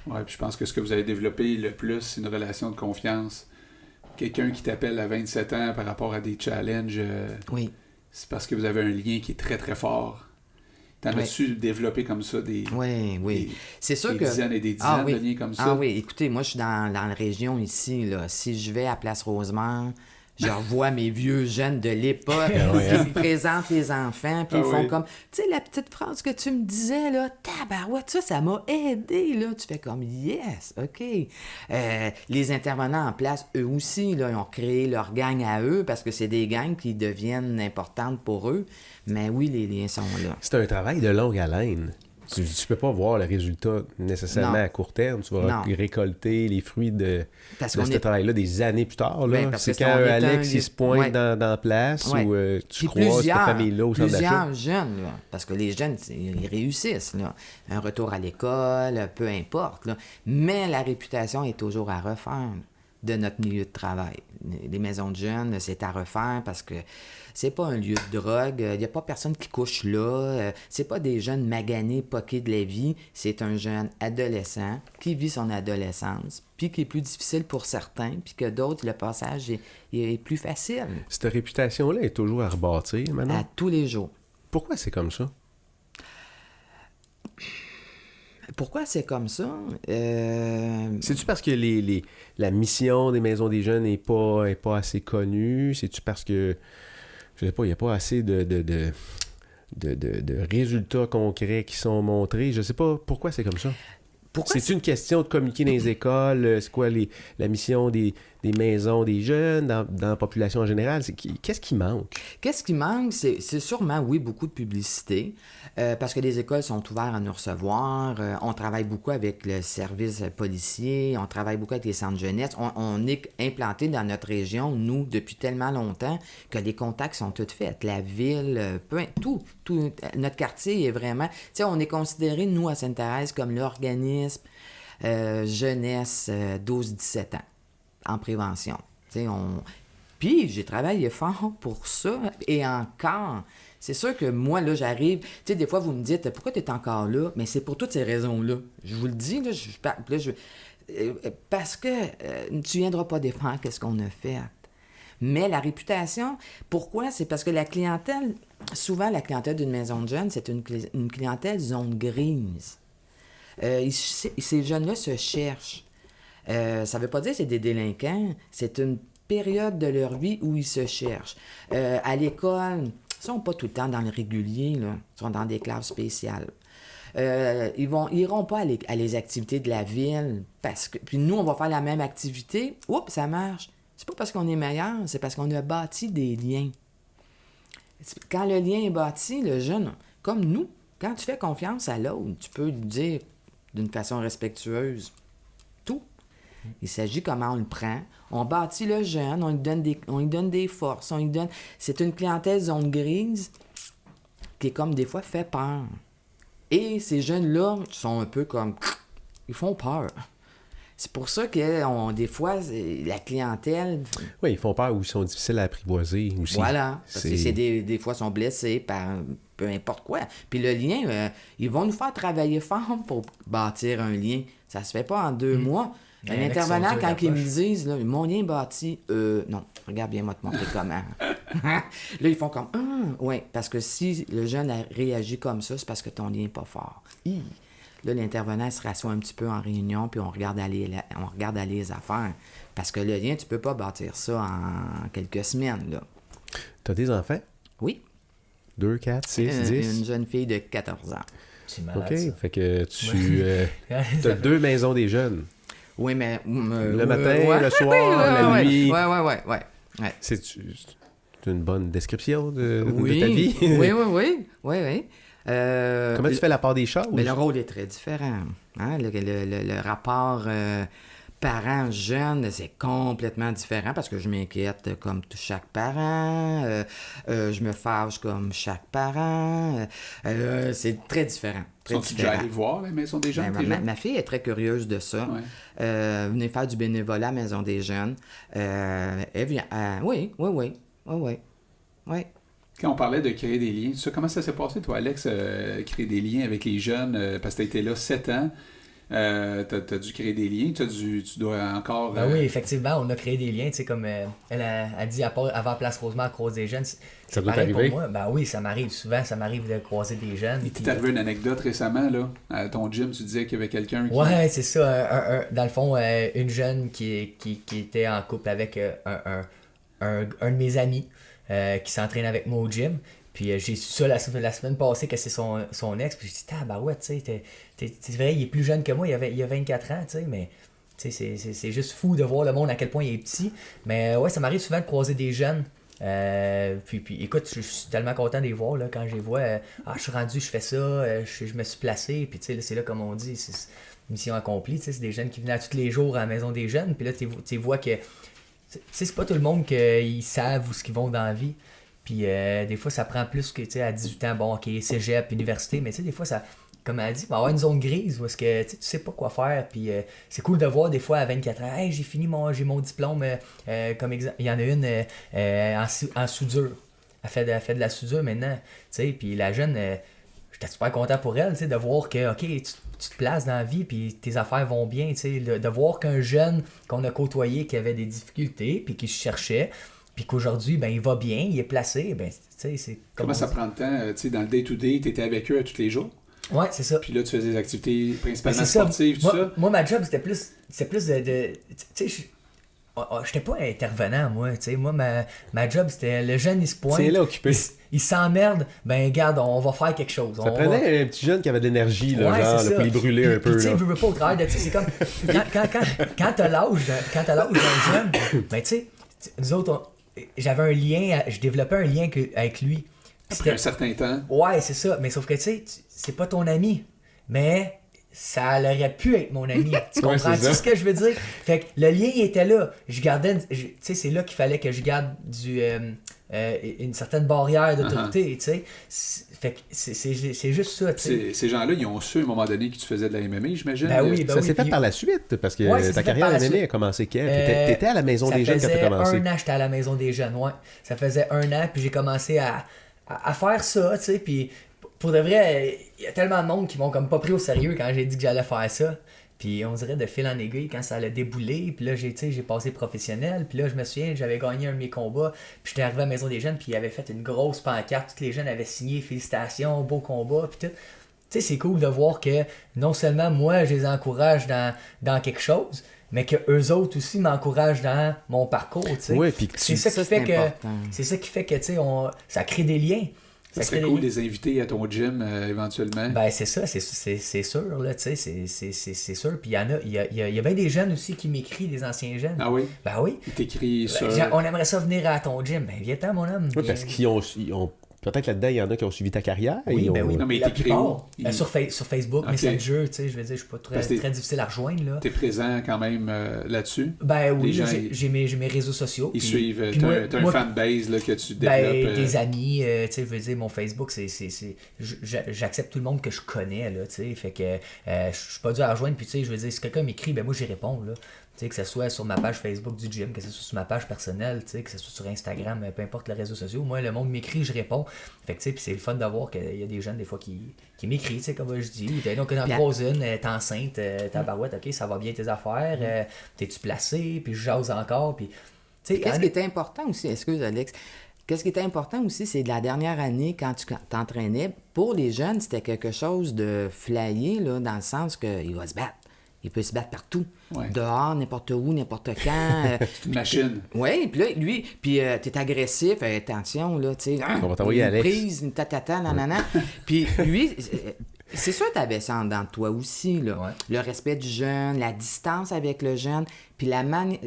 Oui, puis je pense que ce que vous avez développé le plus, c'est une relation de confiance. Quelqu'un qui t'appelle à 27 ans par rapport à des challenges, oui. C'est parce que vous avez un lien qui est très, très fort. T'en as-tu développé comme ça des c'est sûr des que dizaines et des dizaines de liens comme ça? Ah oui, écoutez, moi, je suis dans la région ici. Là. Si je vais à Place Rosemère, je revois mes vieux jeunes de l'époque qui me présentent les enfants, puis ils font comme, tu sais, la petite phrase que tu me disais, là, tabarouette, ça m'a aidé, là. Tu fais comme, yes, OK. Les intervenants en place, eux aussi, là, ils ont créé leur gang à eux, parce que c'est des gangs qui deviennent importantes pour eux. Mais oui, les liens sont là. C'est un travail de longue haleine. Tu peux pas voir le résultat nécessairement Non. à court terme. Tu vas Non. récolter les fruits de Parce ce qu'on est... travail-là des années plus tard. Là. Ben, parce c'est que quand on est Alex il se pointe ouais. dans la place Ouais. ou tu Puis croises cette famille-là au centre d'achat. plusieurs jeunes, là, parce que les jeunes, ils réussissent. Là. Un retour à l'école, peu importe. Là. Mais la réputation est toujours à refaire de notre milieu de travail. Les maisons de jeunes, c'est à refaire parce que c'est pas un lieu de drogue. Il n'y a pas personne qui couche là. C'est pas des jeunes maganés, poqués de la vie. C'est un jeune adolescent qui vit son adolescence, puis qui est plus difficile pour certains, puis que d'autres, le passage est plus facile. Cette réputation-là est toujours à rebâtir maintenant. À tous les jours. Pourquoi c'est comme ça? Pourquoi c'est comme ça? C'est-tu parce que la mission des maisons des jeunes n'est pas assez connue? C'est-tu parce que, je sais pas, il n'y a pas assez de résultats concrets qui sont montrés? Je sais pas pourquoi c'est comme ça. C'est une question de communiquer dans les écoles? C'est quoi la mission des maisons des jeunes dans la population en général? Qu'est-ce qui manque? Qu'est-ce qui manque? C'est sûrement, oui, beaucoup de publicité, parce que les écoles sont ouvertes à nous recevoir. On travaille beaucoup avec le service policier, on travaille beaucoup avec les centres jeunesse. On est implanté dans notre région, nous, depuis tellement longtemps, que les contacts sont tous faits. La ville, tout. Notre quartier est vraiment... Tu sais, on est considéré, nous, à Sainte-Thérèse, comme l'organisme jeunesse 12-17 ans en prévention. Tu sais, Puis, j'ai travaillé fort pour ça, et encore... C'est sûr que moi, là, j'arrive... Tu sais, des fois, vous me dites, pourquoi tu es encore là? Mais c'est pour toutes ces raisons-là. Je vous le dis, là, parce que tu viendras pas défendre qu'est-ce qu'on a fait. Mais la réputation, pourquoi? C'est parce que la clientèle, souvent, la clientèle d'une maison de jeunes, c'est une clientèle zone grise. Ces jeunes-là se cherchent. Ça veut pas dire que c'est des délinquants, c'est une période de leur vie où ils se cherchent. À l'école... Ils ne sont pas tout le temps dans le régulier, là. Ils sont dans des classes spéciales. Ils iront pas à les activités de la ville parce que... Puis nous, on va faire la même activité. Oups, ça marche. C'est pas parce qu'on est meilleur, c'est parce qu'on a bâti des liens. Quand le lien est bâti, le jeune, comme nous, quand tu fais confiance à l'autre, tu peux lui dire d'une façon respectueuse tout. Il s'agit comment on le prend. On bâtit le jeune, on lui donne des forces, c'est une clientèle zone grise qui est comme des fois fait peur. Et ces jeunes-là sont un peu comme... Ils font peur. C'est pour ça que des fois, la clientèle... Oui, ils font peur ou ils sont difficiles à apprivoiser aussi. Voilà. Parce que des fois, ils sont blessés par peu importe quoi. Puis le lien, ils vont nous faire travailler fort pour bâtir un lien. Ça se fait pas en 2 mois. Un intervenant, quand ils me disent, là, mon lien bâti, non, regarde bien, moi te montrer comment. Là, ils font comme, oui, parce que si le jeune a réagi comme ça, c'est parce que ton lien n'est pas fort. Là, l'intervenant se rassoit un petit peu en réunion, puis on regarde aller les affaires. Parce que le lien, tu peux pas bâtir ça en quelques semaines, là. T'as des enfants? Oui. 2, 4, 6, 10? Une jeune fille de 14 ans. C'est malade, OK, ça. fait que tu as 2 maisons des jeunes. Oui, mais... le matin, le soir, la nuit. Oui. C'est une bonne description de ta vie? Oui. Comment tu fais la part des choses? Mais le rôle est très différent. Hein? Le rapport parent-jeune, c'est complètement différent parce que je m'inquiète comme chaque parent. Je me fâche comme chaque parent. C'est très différent. Sont-tu déjà allés voir la Maison des Jeunes? Ma fille est très curieuse de ça. Ouais. Venez faire du bénévolat à la Maison des Jeunes. Elle vient... Oui. Quand on parlait de créer des liens, comment ça s'est passé, toi, Alex, créer des liens avec les jeunes? Parce que tu as été là 7 ans. T'as dû créer des liens. Tu dois encore... Oui, effectivement, on a créé des liens. Tu sais, comme elle a dit avant Place Rosemont à croiser des jeunes. Ça doit pareil t'arriver? Pour moi. Ben oui, ça m'arrive souvent. Ça m'arrive de croiser des jeunes. Il t'est arrivé une anecdote récemment, là. À ton gym, tu disais qu'il y avait quelqu'un qui... Ouais, c'est ça. Dans le fond, une jeune qui était en couple avec un de mes amis qui s'entraîne avec moi au gym. Puis j'ai su ça la semaine passée que c'est son ex. Puis j'ai dit, tabarouette, tu sais, c'est vrai, il est plus jeune que moi, il a 24 ans, tu sais, mais c'est juste fou de voir le monde à quel point il est petit. Mais ouais, ça m'arrive souvent de croiser des jeunes Puis écoute, je suis tellement content de les voir là, quand je les vois. Je suis rendu, je fais ça, je me suis placé. Puis tu sais, c'est là, comme on dit, c'est mission accomplie. C'est des jeunes qui venaient tous les jours à la maison des jeunes. Puis là, tu vois que c'est pas tout le monde qui savent où ce qu'ils vont dans la vie. Puis des fois, ça prend plus que à 18 ans, bon, ok, cégep, université. Mais tu sais, des fois, ça. Comme elle dit, il va y avoir une zone grise où est-ce que tu sais pas quoi faire. Puis c'est cool de voir des fois à 24 ans, hey, j'ai mon diplôme. Comme exemple, il y en a une en soudure. Elle fait de la soudure maintenant. Puis la jeune, j'étais super content pour elle de voir que, ok, tu te places dans la vie, puis tes affaires vont bien. De voir qu'un jeune qu'on a côtoyé qui avait des difficultés, puis qui se cherchait, puis qu'aujourd'hui, ben, il va bien, il est placé. Ben, c'est comment ça prend de temps? Dans le day-to-day, tu étais avec eux tous les jours? Ouais, c'est ça. Puis là, tu faisais des activités principalement sportives, tout ça? Moi, ma job, c'était plus de tu sais, j'étais pas intervenant, moi. Tu sais, moi, ma job, c'était le jeune, il se pointe. C'est là occupé. Il s'emmerde, ben regarde, on va faire quelque chose. Ça prenait un petit jeune qui avait de l'énergie, là, ouais, genre, là, pour les brûler un peu. Tu sais, veux pas au travail, c'est comme quand t'as l'âge d'un jeune, ben tu sais, nous autres, j'avais un lien, je développais un lien avec lui. Après un certain temps. Ouais, c'est ça. Mais sauf que, tu sais, c'est pas ton ami. Mais ça aurait pu être mon ami. Tu comprends ce que je veux dire? Fait que le lien, il était là. Je gardais... Tu sais, c'est là qu'il fallait que je garde une certaine barrière d'autorité, tu sais. Fait que c'est juste ça, tu sais. Ces gens-là, ils ont su à un moment donné que tu faisais de la MMA, j'imagine? Ben oui, ça s'est fait par la suite, parce que ta carrière en MMA a commencé quand? T'étais à la maison des jeunes quand t'as commencé? Ça faisait 1 an, j'étais à la maison des jeunes, ouais. Ça faisait 1 an, puis j'ai commencé à faire ça, tu sais, puis pour de vrai, il y a tellement de monde qui m'ont comme pas pris au sérieux quand j'ai dit que j'allais faire ça. Puis on dirait de fil en aiguille quand ça allait débouler, puis là j'ai passé professionnel, puis là je me souviens, j'avais gagné un de mes combats, puis j'étais arrivé à la maison des jeunes, puis ils avaient fait une grosse pancarte, tous les jeunes avaient signé félicitations, beau combat, puis tout. Tu sais, c'est cool de voir que non seulement moi je les encourage dans quelque chose, mais que eux autres aussi m'encouragent dans mon parcours, tu sais. Ouais, puis c'est ça qui fait que tu sais, ça crée des liens. Ça serait cool de les inviter à ton gym éventuellement. Ben c'est ça, c'est sûr, là, tu sais, c'est sûr. Puis il y a bien des jeunes aussi qui m'écrivent, des anciens jeunes. Ah oui? Ben oui. Ils t'écrivent sur... On aimerait ça venir à ton gym. Ben viens-t'en, mon homme. Oui, parce qu'ils ont peut-être là-dedans, il y en a qui ont suivi ta carrière. Oui, ben oui. Non, mais ils t'écrivent où? Sur Facebook, okay. Messenger, tu sais, je veux dire, je suis pas très difficile à rejoindre, là. T'es présent quand même là-dessus? Ben oui, j'ai mes réseaux sociaux. Ils suivent, t'as un fanbase là, que tu développes. Des amis, tu sais, je veux dire, mon Facebook, j'accepte tout le monde que je connais, là, tu sais, fait que je suis pas dur à rejoindre, puis tu sais, je veux dire, si quelqu'un m'écrit, ben moi j'y réponds, là. Tu sais, que ce soit sur ma page Facebook du gym, que ce soit sur ma page personnelle, tu sais, que ce soit sur Instagram, peu importe les réseaux sociaux. Moi, le monde m'écrit, je réponds. Fait que, tu sais, puis c'est le fun de voir qu'il y a des jeunes, des fois, qui m'écrivent, tu sais, comme je dis. Donc, dans troisième, t'es enceinte, t'es en barouette, ok, ça va bien tes affaires, t'es-tu placé, puis je jase encore, puis... Qu'est-ce qui était important aussi, excuse Alex, qu'est-ce qui était important aussi, c'est de la dernière année, quand tu t'entraînais, pour les jeunes, c'était quelque chose de flyé, là, dans le sens qu'il va se battre. Il peut se battre partout. Ouais. Dehors, n'importe où, n'importe quand. C'est une machine. Oui, puis là, lui, t'es agressif, attention, là, tu sais. On va t'envoyer Alex. Une prise, une tatata, nanana. Puis lui, c'est sûr que t'avais ça en dedans de toi aussi, là. Ouais. Le respect du jeune, la distance avec le jeune, puis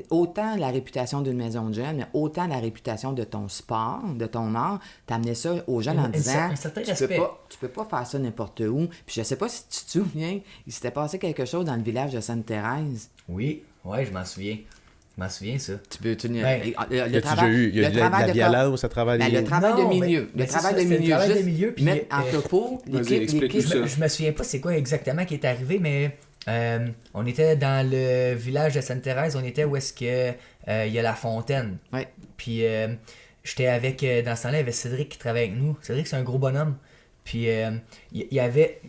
autant la réputation d'une maison de jeunes, mais autant la réputation de ton sport, de ton art, t'amenais ça aux jeunes en disant tu peux pas faire ça n'importe où. Puis je sais pas si tu te souviens, il s'était passé quelque chose dans le village de Sainte-Thérèse. Oui, ouais, je m'en souviens. Je m'en souviens, ça. Le travail, il y a de la violence à travers les... Le travail de milieu. Le travail de milieu. Puis mettre en topo l'équipe. Je me souviens pas c'est quoi exactement qui est arrivé, mais on était dans le village de Sainte-Thérèse. On était où est-ce que il y a la fontaine. Ouais. Puis j'étais avec... dans ce temps-là, il y avait Cédric qui travaillait avec nous. Cédric, c'est un gros bonhomme. Puis il y avait...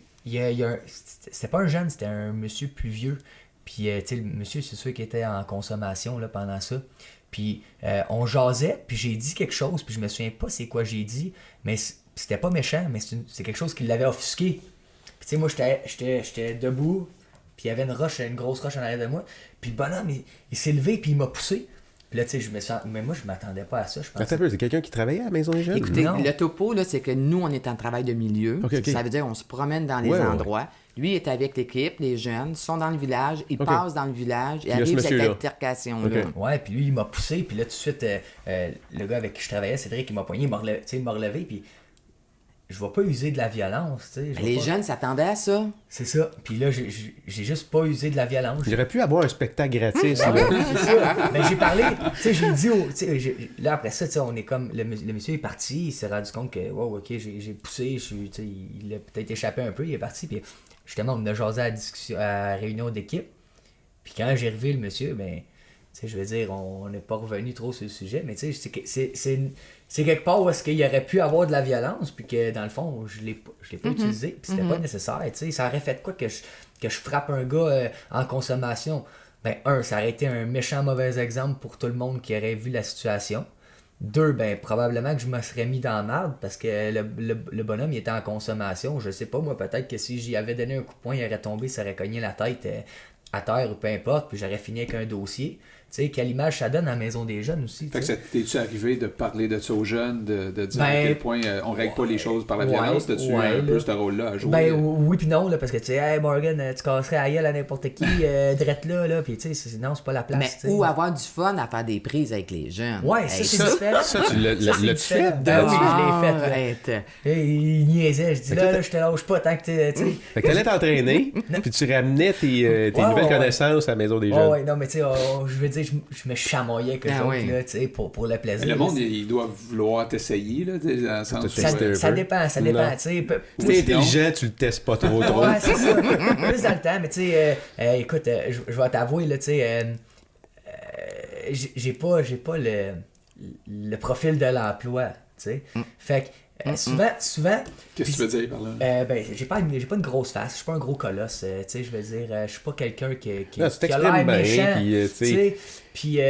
C'était pas un jeune, c'était un monsieur plus vieux. Puis, tu sais, le monsieur, c'est sûr qu'il était en consommation là, pendant ça. Puis, on jasait, puis j'ai dit quelque chose, puis je me souviens pas c'est quoi j'ai dit, mais c'était pas méchant, mais c'est quelque chose qui l'avait offusqué. Puis, tu sais, moi, j'étais debout, puis il y avait une grosse roche en arrière de moi, puis le bonhomme, il s'est levé, puis il m'a poussé. Puis là, tu sais, je me sens... Mais moi, je m'attendais pas à ça, je pense. Attends un peu, c'est quelqu'un qui travaillait à la Maison des Jeunes? Écoutez, Non. le topo, là, c'est que nous, on est en travail de milieu. Ok. Ça veut dire on se promène dans les endroits. Lui est avec l'équipe, les jeunes sont dans le village, ils passent dans le village et arrive cette altercation-là. Ouais, puis lui, il m'a poussé, puis là, tout de suite, le gars avec qui je travaillais, Cédric, il m'a poigné, il m'a relevé, puis je vais pas user de la violence, tu sais. Les jeunes s'attendaient à ça. C'est ça. Puis là, j'ai juste pas usé de la violence. J'aurais pu avoir un spectacle gratis. Ah ouais, c'est ça. Mais j'ai parlé, tu sais, j'ai dit, là après ça, tu sais, on est comme, le monsieur est parti, il s'est rendu compte que, wow, ok, j'ai poussé, tu sais, il a peut-être échappé un peu, il est parti, puis justement, on a jasé à la réunion d'équipe. Puis quand j'ai revu le monsieur, ben, tu sais, je veux dire, on n'est pas revenu trop sur le sujet, mais tu sais, c'est quelque part où est-ce qu'il aurait pu avoir de la violence, puis que dans le fond, je l'ai pas utilisé, puis c'était pas nécessaire, tu sais. Ça aurait fait quoi que je frappe un gars en consommation? Ben, ça aurait été un méchant mauvais exemple pour tout le monde qui aurait vu la situation. 2, ben, probablement que je me serais mis dans la merde parce que le bonhomme il était en consommation. Je sais pas, moi, peut-être que si j'y avais donné un coup de poing, il aurait tombé, ça aurait cogné la tête à terre ou peu importe, puis j'aurais fini avec un dossier. Tu sais, quelle image ça donne à la Maison des Jeunes aussi. Fait que ça t'es-tu arrivé de parler de ça aux jeunes, de dire à quel point on règle pas les choses par la violence? T'as-tu un peu ce rôle-là à jouer? Ben oui puis non, là, parce que tu sais, hey Morgan, tu casserais à gueule à n'importe qui, drette là, puis tu sais, non, c'est pas la place. Mais t'sais. ou avoir du fun à faire des prises avec les jeunes. Ouais, ça, c'est différent. Ça, tu l'as fait? Ben oui, je l'ai fait. Arrête. Il niaisait, je dis là, je te lâche pas tant que tu sais. Fait que t'allais t'entraîner, puis tu ramenais tes nouvelles connaissances à la Maison des Jeunes. Ouais, non, mais tu sais, je veux dire, je me chamoyais avec eux autres, là, tu sais, pour le plaisir. Le monde, il doit vouloir t'essayer, là, dans le sens ça dépend, tu sais. Si t'es intelligent, tu le testes pas trop. Ouais, c'est ça. Plus dans le temps, mais tu sais, écoute, je vais t'avouer, là, tu sais, j'ai pas le profil de l'emploi, tu sais. Fait que souvent... Qu'est-ce que tu veux dire par là? Ben, j'ai pas une grosse face, je suis pas un gros colosse, tu sais, je veux dire, je suis pas quelqu'un qui a l'air méchant, tu sais. Puis,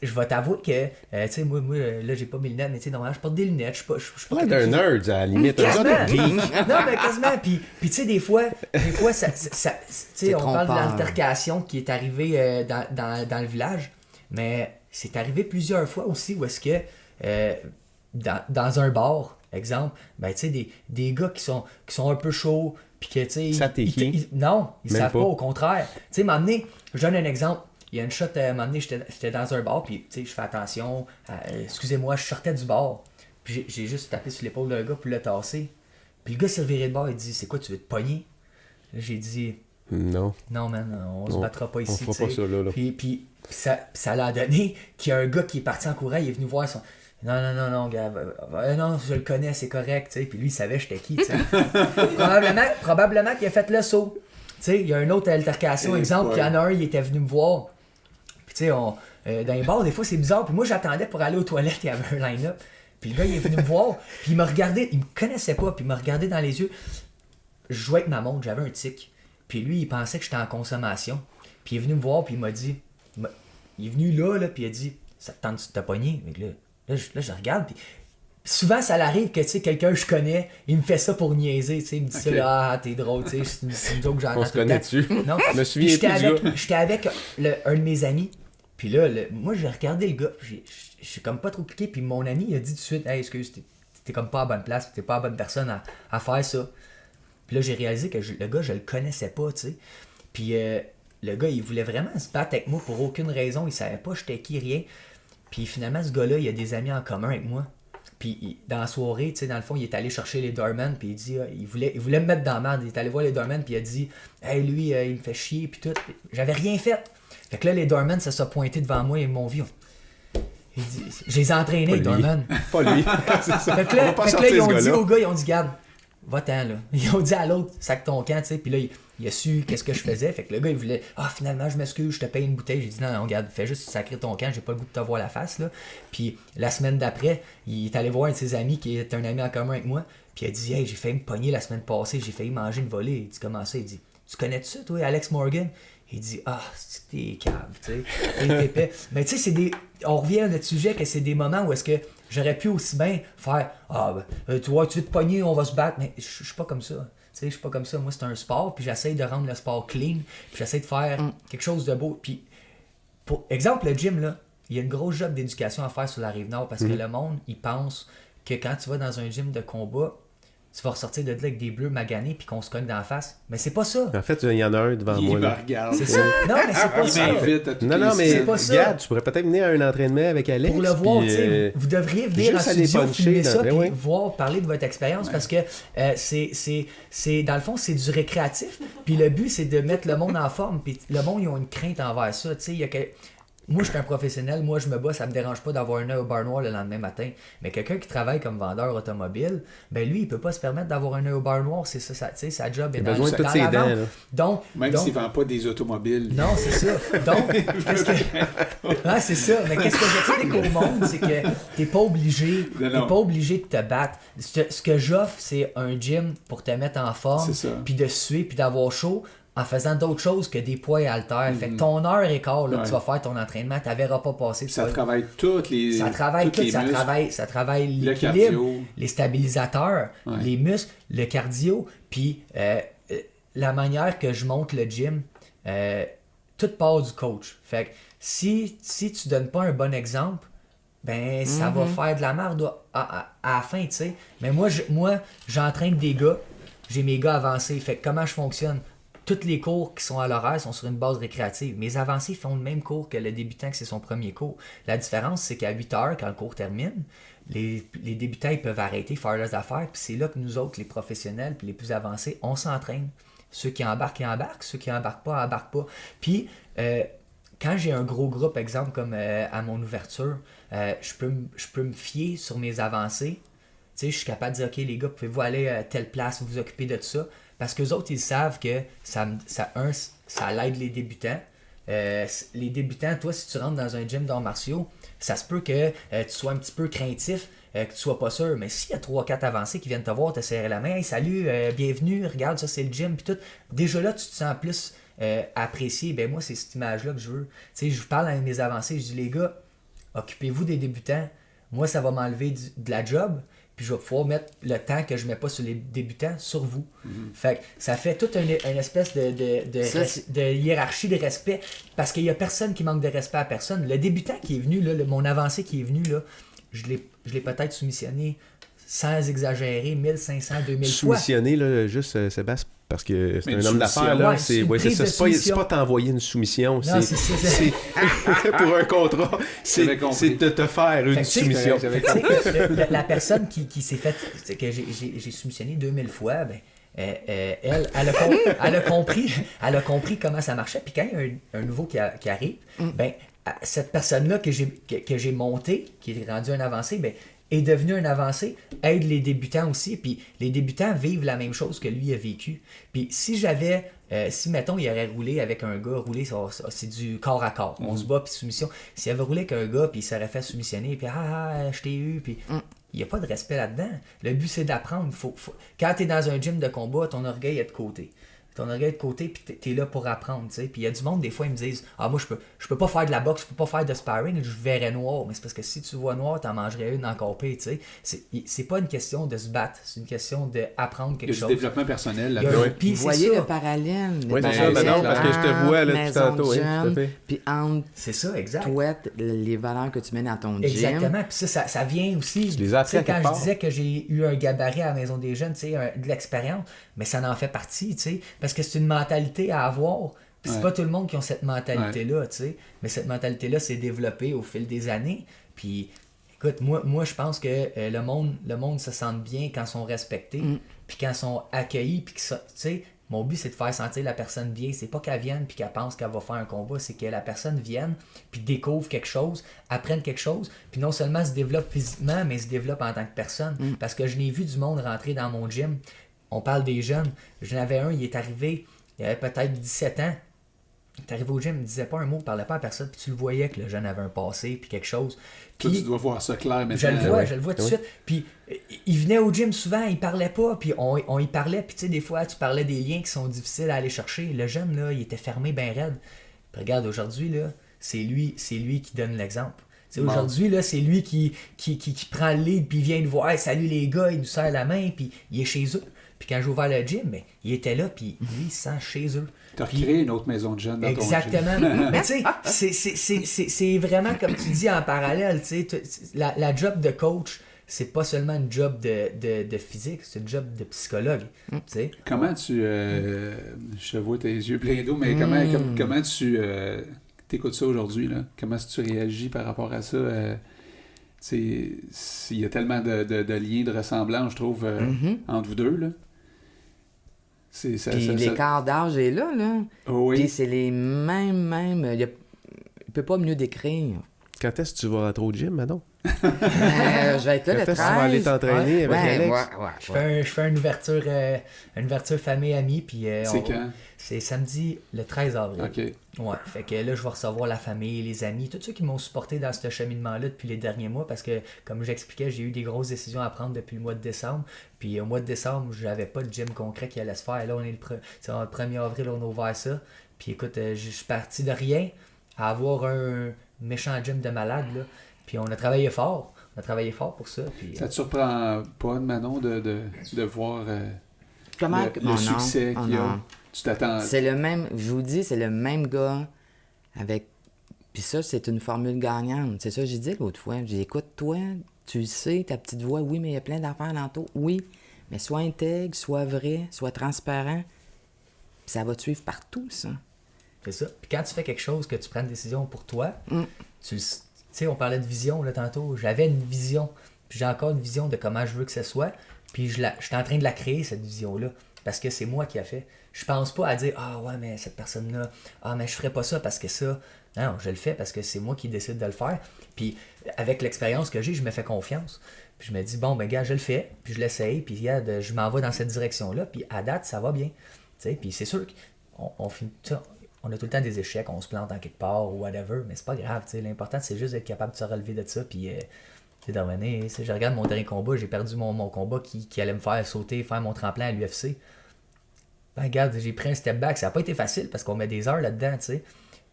je vais t'avouer que, tu sais, moi, là, j'ai pas mes lunettes, mais tu sais, normalement, je porte des lunettes, je suis pas d'un nerd, à la limite, un quasiment. gars de geek. Non, mais quasiment, puis tu sais, des fois, ça tu sais, on parle de l'altercation qui est arrivée dans le village, mais c'est arrivé plusieurs fois aussi où est-ce que, dans un bar, exemple, ben tu sais, des gars qui sont un peu chauds, puis que tu sais... Non, ils savent pas, au contraire. Tu sais, m'amener, je donne un exemple. Il y a une shot, m'amener, j'étais dans un bar, puis tu sais, je fais attention, excusez-moi, je sortais du bar, puis j'ai juste tapé sur l'épaule d'un gars, puis le tassé. Puis le gars s'est reviré de bord, il dit, c'est quoi, tu veux te pogner? Là, j'ai dit, non, man, on se battra pas ici. On fera pas ça, là. Puis ça l'a donné qu'il y a un gars qui est parti en courant, il est venu voir son... Non, gars, non, je le connais, c'est correct, tu sais. Puis lui, il savait j'étais qui, tu sais. probablement qu'il a fait le saut. Tu sais, il y a une autre altercation, exemple, il y en a un, il était venu me voir. Puis tu sais, dans les bars, des fois, c'est bizarre. Puis moi, j'attendais pour aller aux toilettes, il y avait un line-up. Puis le gars, il est venu me voir, puis il me regardait, il me connaissait pas, puis il me regardait dans les yeux. Je jouais avec ma montre, j'avais un tic. Puis lui, il pensait que j'étais en consommation. Puis il est venu me voir, puis il m'a dit... Il est venu là, puis il a dit, ça te tente de te pogner? Mais là, je regarde, puis souvent ça l'arrive que, tu sais, quelqu'un que je connais, il me fait ça pour niaiser, tu sais, il me dit ça, là, t'es drôle, tu sais, c'est une joke que j'en ai. On se connaît-tu? Non, je me souviens plus. J'étais avec un de mes amis, puis là, moi, j'ai regardé le gars, je suis comme pas trop cliqué, puis mon ami, il a dit tout de suite, hey, excuse, t'es comme pas à bonne place, t'es pas la bonne personne à faire ça. Puis là, j'ai réalisé que le gars, je le connaissais pas, tu sais. Puis le gars, il voulait vraiment se battre avec moi pour aucune raison, il savait pas j'étais qui, rien. Puis finalement, ce gars-là, il a des amis en commun avec moi. Puis dans la soirée, tu sais, dans le fond, il est allé chercher les doormen, puis il dit, il voulait me mettre dans la merde. Il est allé voir les doormen, puis il a dit, hey, lui, il me fait chier, puis tout. J'avais rien fait. Fait que là, les doormen, ça s'est pointé devant moi et m'ont vu. Il dit, je les ai entraînés, les doormen. Pas lui. C'est ça. Fait que là, ils ont dit au gars, ils ont dit, garde, va-t'en, là. Ils ont dit à l'autre, sac ton camp, tu sais. Puis là, il a su qu'est-ce que je faisais. Fait que le gars, il voulait, finalement, je m'excuse, je te paye une bouteille. J'ai dit, non, regarde, fais juste sacrer ton camp, j'ai pas le goût de te voir la face, là. Puis la semaine d'après, il est allé voir un de ses amis qui est un ami en commun avec moi. Puis il a dit, hey, j'ai failli me pogner la semaine passée, j'ai failli manger une volée. Il dit, comment ça? Il dit, tu connais ça, toi, Alex Morgan? Il dit, t'es cave, tu sais, t'es épais. Mais tu sais, on revient à notre sujet que c'est des moments où est-ce que j'aurais pu aussi bien faire, tu veux te pogner, on va se battre. Mais je suis pas comme ça. Tu sais, je suis pas comme ça. Moi, c'est un sport, puis j'essaie de rendre le sport clean, puis j'essaie de faire quelque chose de beau. Puis, pour exemple, le gym, là, il y a une grosse job d'éducation à faire sur la Rive-Nord parce que le monde, il pense que quand tu vas dans un gym de combat, tu vas ressortir de là avec des bleus maganés puis qu'on se cogne dans la face. Mais c'est pas ça. En fait, il y en a un devant moi. Là. Regarde. C'est ça. Non, mais c'est pas ça. Non, mais c'est pas ça. regarde, tu pourrais peut-être venir à un entraînement avec Alex. Pour le voir, puis, tu sais, vous devriez venir en juste aller studio, puncher filmer ça, dans- puis oui. voir, parler de votre expérience, parce que c'est dans le fond, c'est du récréatif, puis le but, c'est de mettre le monde en forme, puis le monde, ils ont une crainte envers ça, tu sais, il y a Moi, je suis un professionnel, moi, je me bats, ça me dérange pas d'avoir un œil au bar noir le lendemain matin. Mais quelqu'un qui travaille comme vendeur automobile, ben lui, il peut pas se permettre d'avoir un œil au bar noir, c'est ça, tu sais, sa job est Il a dans, besoin de toutes dans ses la dents. vente. Là. Donc, Même s'il ne vend pas des automobiles. non, c'est ça. Donc, qu'est-ce que... Ah, c'est ça. Mais qu'est-ce que j'explique au monde, c'est que t'es pas obligé, Non, non. t'es pas obligé de te battre. Ce que j'offre, c'est un gym pour te mettre en forme, C'est ça. puis de suer, puis d'avoir chaud, en faisant d'autres choses que des poids et haltères. Fait que ton heure et quart, là, que tu vas faire ton entraînement, tu verras pas passer. Ça travaille toutes les Ça travaille toutes tout, les ça muscles. travaille Le l'équilibre, cardio. les stabilisateurs, Ouais. les muscles, le cardio, puis la manière que je monte le gym, tout part du coach. Fait que si tu donnes pas un bon exemple, ben ça va faire de la merde à la fin, tu sais. Mais moi j'entraîne des gars, j'ai mes gars avancés. Fait que comment je fonctionne? Tous les cours qui sont à l'horaire sont sur une base récréative. Mes avancés font le même cours que le débutant que c'est son premier cours. La différence, c'est qu'à 8 heures, quand le cours termine, les débutants ils peuvent arrêter, faire leurs affaires, puis c'est là que nous autres, les professionnels, puis les plus avancés, on s'entraîne. Ceux qui embarquent, ceux qui embarquent pas. Puis, quand j'ai un gros groupe, exemple comme à mon ouverture, je peux me fier sur mes avancées. Tu sais, je suis capable de dire, OK, les gars, pouvez-vous aller à telle place, vous occuper de ça? Parce qu'eux autres, ils savent que ça l'aide les débutants. Les débutants, toi, si tu rentres dans un gym d'arts martiaux, ça se peut que tu sois un petit peu craintif, que tu sois pas sûr. Mais s'il y a 3-4 avancés qui viennent te voir, te serrer la main, hey, salut, bienvenue, regarde, ça c'est le gym, puis tout. Déjà là, tu te sens plus apprécié. Ben moi, c'est cette image-là que je veux. Tu sais, je parle à mes avancés, je dis, les gars, occupez-vous des débutants. Moi, ça va m'enlever de la job. Puis je vais pouvoir mettre le temps que je mets pas sur les débutants sur vous. Fait que ça fait toute une espèce de hiérarchie de respect parce qu'il y a personne qui manque de respect à personne. Le débutant qui est venu, là, mon avancé qui est venu, là, je l'ai peut-être soumissionné sans exagérer 1500, 2000 fois. Soumissionner, là, juste Sébastien, parce que c'est Mais un homme d'affaires, là. ouais, C'est une prise de ça. C'est soumission. pas t'envoyer une soumission. Non, C'est pour un contrat. J'avais compris. C'est de te faire une Fait que, tu sais, soumission. j'avais Tu sais, la personne qui s'est faite, que j'ai soumissionné 2000 fois, ben, elle a compris comment ça marchait. Puis quand il y a un nouveau qui arrive, ben, cette personne-là que j'ai montée, qui est rendue un avancé, ben, est devenu un avancé, aide les débutants aussi, puis les débutants vivent la même chose que lui a vécu. Puis si mettons, il aurait roulé avec un gars, c'est du corps à corps, on se bat, puis soumission. S'il avait roulé avec un gars, puis il s'aurait fait soumissionner, puis je t'ai eu, puis il n'y a pas de respect là-dedans. Le but, c'est d'apprendre. Quand tu es dans un gym de combat, ton orgueil est de côté. Ton orgueil est de côté, puis t'es là pour apprendre, tu sais. Puis il y a du monde, des fois, ils me disent « Ah, moi, je peux pas faire de la boxe, je peux pas faire de sparring, je verrais noir. » Mais c'est parce que si tu vois noir, t'en mangerais une encore pire, tu sais. C'est pas une question de se battre, c'est une question d'apprendre quelque Il y a chose. du développement personnel Il y a- là-dedans. puis Vous c'est voyez ça. le parallèle. Oui, c'est ça, Manon, parce que je te vois là, tout tantôt. Puis entre C'est ça, exact. toi, les valeurs que tu mets dans ton gym. Exactement. Puis ça vient aussi. Tu les as appris Tu sais, à quelque quand je part. disais que j'ai eu un gabarit à la Maison des Jeunes, tu sais, de l'expérience, mais ça en fait partie, tu sais, parce que c'est une mentalité à avoir. Puis c'est Ouais. pas tout le monde qui a cette mentalité-là, tu sais. Mais cette mentalité-là s'est développée au fil des années. Puis, écoute, moi je pense que le monde se sente bien quand ils sont respectés, puis quand ils sont accueillis, puis que ça, tu sais, mon but c'est de faire sentir la personne bien. C'est pas qu'elle vienne puis qu'elle pense qu'elle va faire un combat, c'est que la personne vienne puis découvre quelque chose, apprenne quelque chose, puis non seulement se développe physiquement, mais se développe en tant que personne. Parce que je n'ai vu du monde rentrer dans mon gym. On parle des jeunes. J'en avais un, il est arrivé, il avait peut-être 17 ans. Il est arrivé au gym, il ne disait pas un mot, il ne parlait pas à personne, puis tu le voyais que le jeune avait un passé, puis quelque chose. Toi, Puis, tu dois voir ça clair maintenant. je le vois, ouais. je le vois tout de Oui. suite. Puis il venait au gym souvent, il parlait pas, puis on y parlait, puis tu sais, des fois, tu parlais des liens qui sont difficiles à aller chercher. Le jeune, là, il était fermé ben raide. Puis regarde, aujourd'hui, là, c'est lui qui donne l'exemple. Tu sais, Bon. aujourd'hui, là, c'est lui qui prend le lead, puis il vient nous voir, hey, salut les gars, il nous serre la main, puis il est chez eux. Puis quand j'ai ouvert le gym, ben, il était là, puis lui, il se sent chez eux. Tu as recréé une autre maison de jeunes dans ton gym. Exactement. Mais tu sais, c'est vraiment, comme tu dis, en parallèle, tu sais, la job de coach, c'est pas seulement une job de physique, c'est une job de psychologue. Tu sais. Comment tu... je vois tes yeux pleins d'eau, mais comment tu t'écoutes ça aujourd'hui, là? Comment est-ce que tu réagis par rapport à ça? Il y a tellement de liens, de ressemblance, je trouve, entre vous deux, là. Puis l'écart d'âge est là, là. Oh oui. Puis c'est les mêmes... Il peut pas mieux décrire. Quand est-ce que tu vas rentrer au gym, Manon? Je vais être là le 13. Quand est-ce que tu vas aller t'entraîner avec Alex? Je fais une ouverture famille-amis, puis... c'est quand? C'est samedi, le 13 avril. OK. Ouais, fait que là, je vais recevoir la famille, les amis, tous ceux qui m'ont supporté dans ce cheminement-là depuis les derniers mois, parce que, comme j'expliquais, j'ai eu des grosses décisions à prendre depuis le mois de décembre. Puis au mois de décembre, j'avais pas de gym concret qui allait se faire. Et là, on est le 1er avril, on a ouvert ça. Puis écoute, je suis parti de rien à avoir un méchant gym de malade, là. Puis on a travaillé fort. On a travaillé fort pour ça. Puis, ça te surprend pas, Manon, de voir le succès qu'il y a? Tu t'attends... C'est le même, je vous dis, c'est le même gars avec... Puis ça, c'est une formule gagnante. C'est ça que j'ai dit l'autre fois. J'ai dit, écoute, toi, tu le sais, ta petite voix, oui, mais il y a plein d'affaires alentour. Oui, mais sois intègre, sois vrai, sois transparent. Puis ça va te suivre partout, ça. C'est ça. Puis quand tu fais quelque chose, que tu prends une décision pour toi, tu sais, on parlait de vision, là, tantôt. J'avais une vision. Puis j'ai encore une vision de comment je veux que ce soit. Puis je suis en train de la créer, cette vision-là. Parce que c'est moi qui a fait. Je pense pas à dire « Ah ouais, mais cette personne-là, ah mais je ferais pas ça parce que ça... » Non, je le fais parce que c'est moi qui décide de le faire. Puis avec l'expérience que j'ai, je me fais confiance. Puis je me dis « Bon, ben gars, je le fais. » Puis je l'essaye. Puis regarde, je m'en vais dans cette direction-là. Puis à date, ça va bien. T'sais, puis c'est sûr qu'on finit tout ça. On a tout le temps des échecs, on se plante en quelque part ou whatever. Mais c'est pas grave. L'important, c'est juste d'être capable de se relever de ça. Puis... c'est de revenir. Je regarde mon dernier combat, j'ai perdu mon combat qui allait me faire sauter, faire mon tremplin à l'UFC. Ben, regarde, j'ai pris un step back. Ça n'a pas été facile parce qu'on met des heures là-dedans, tu sais.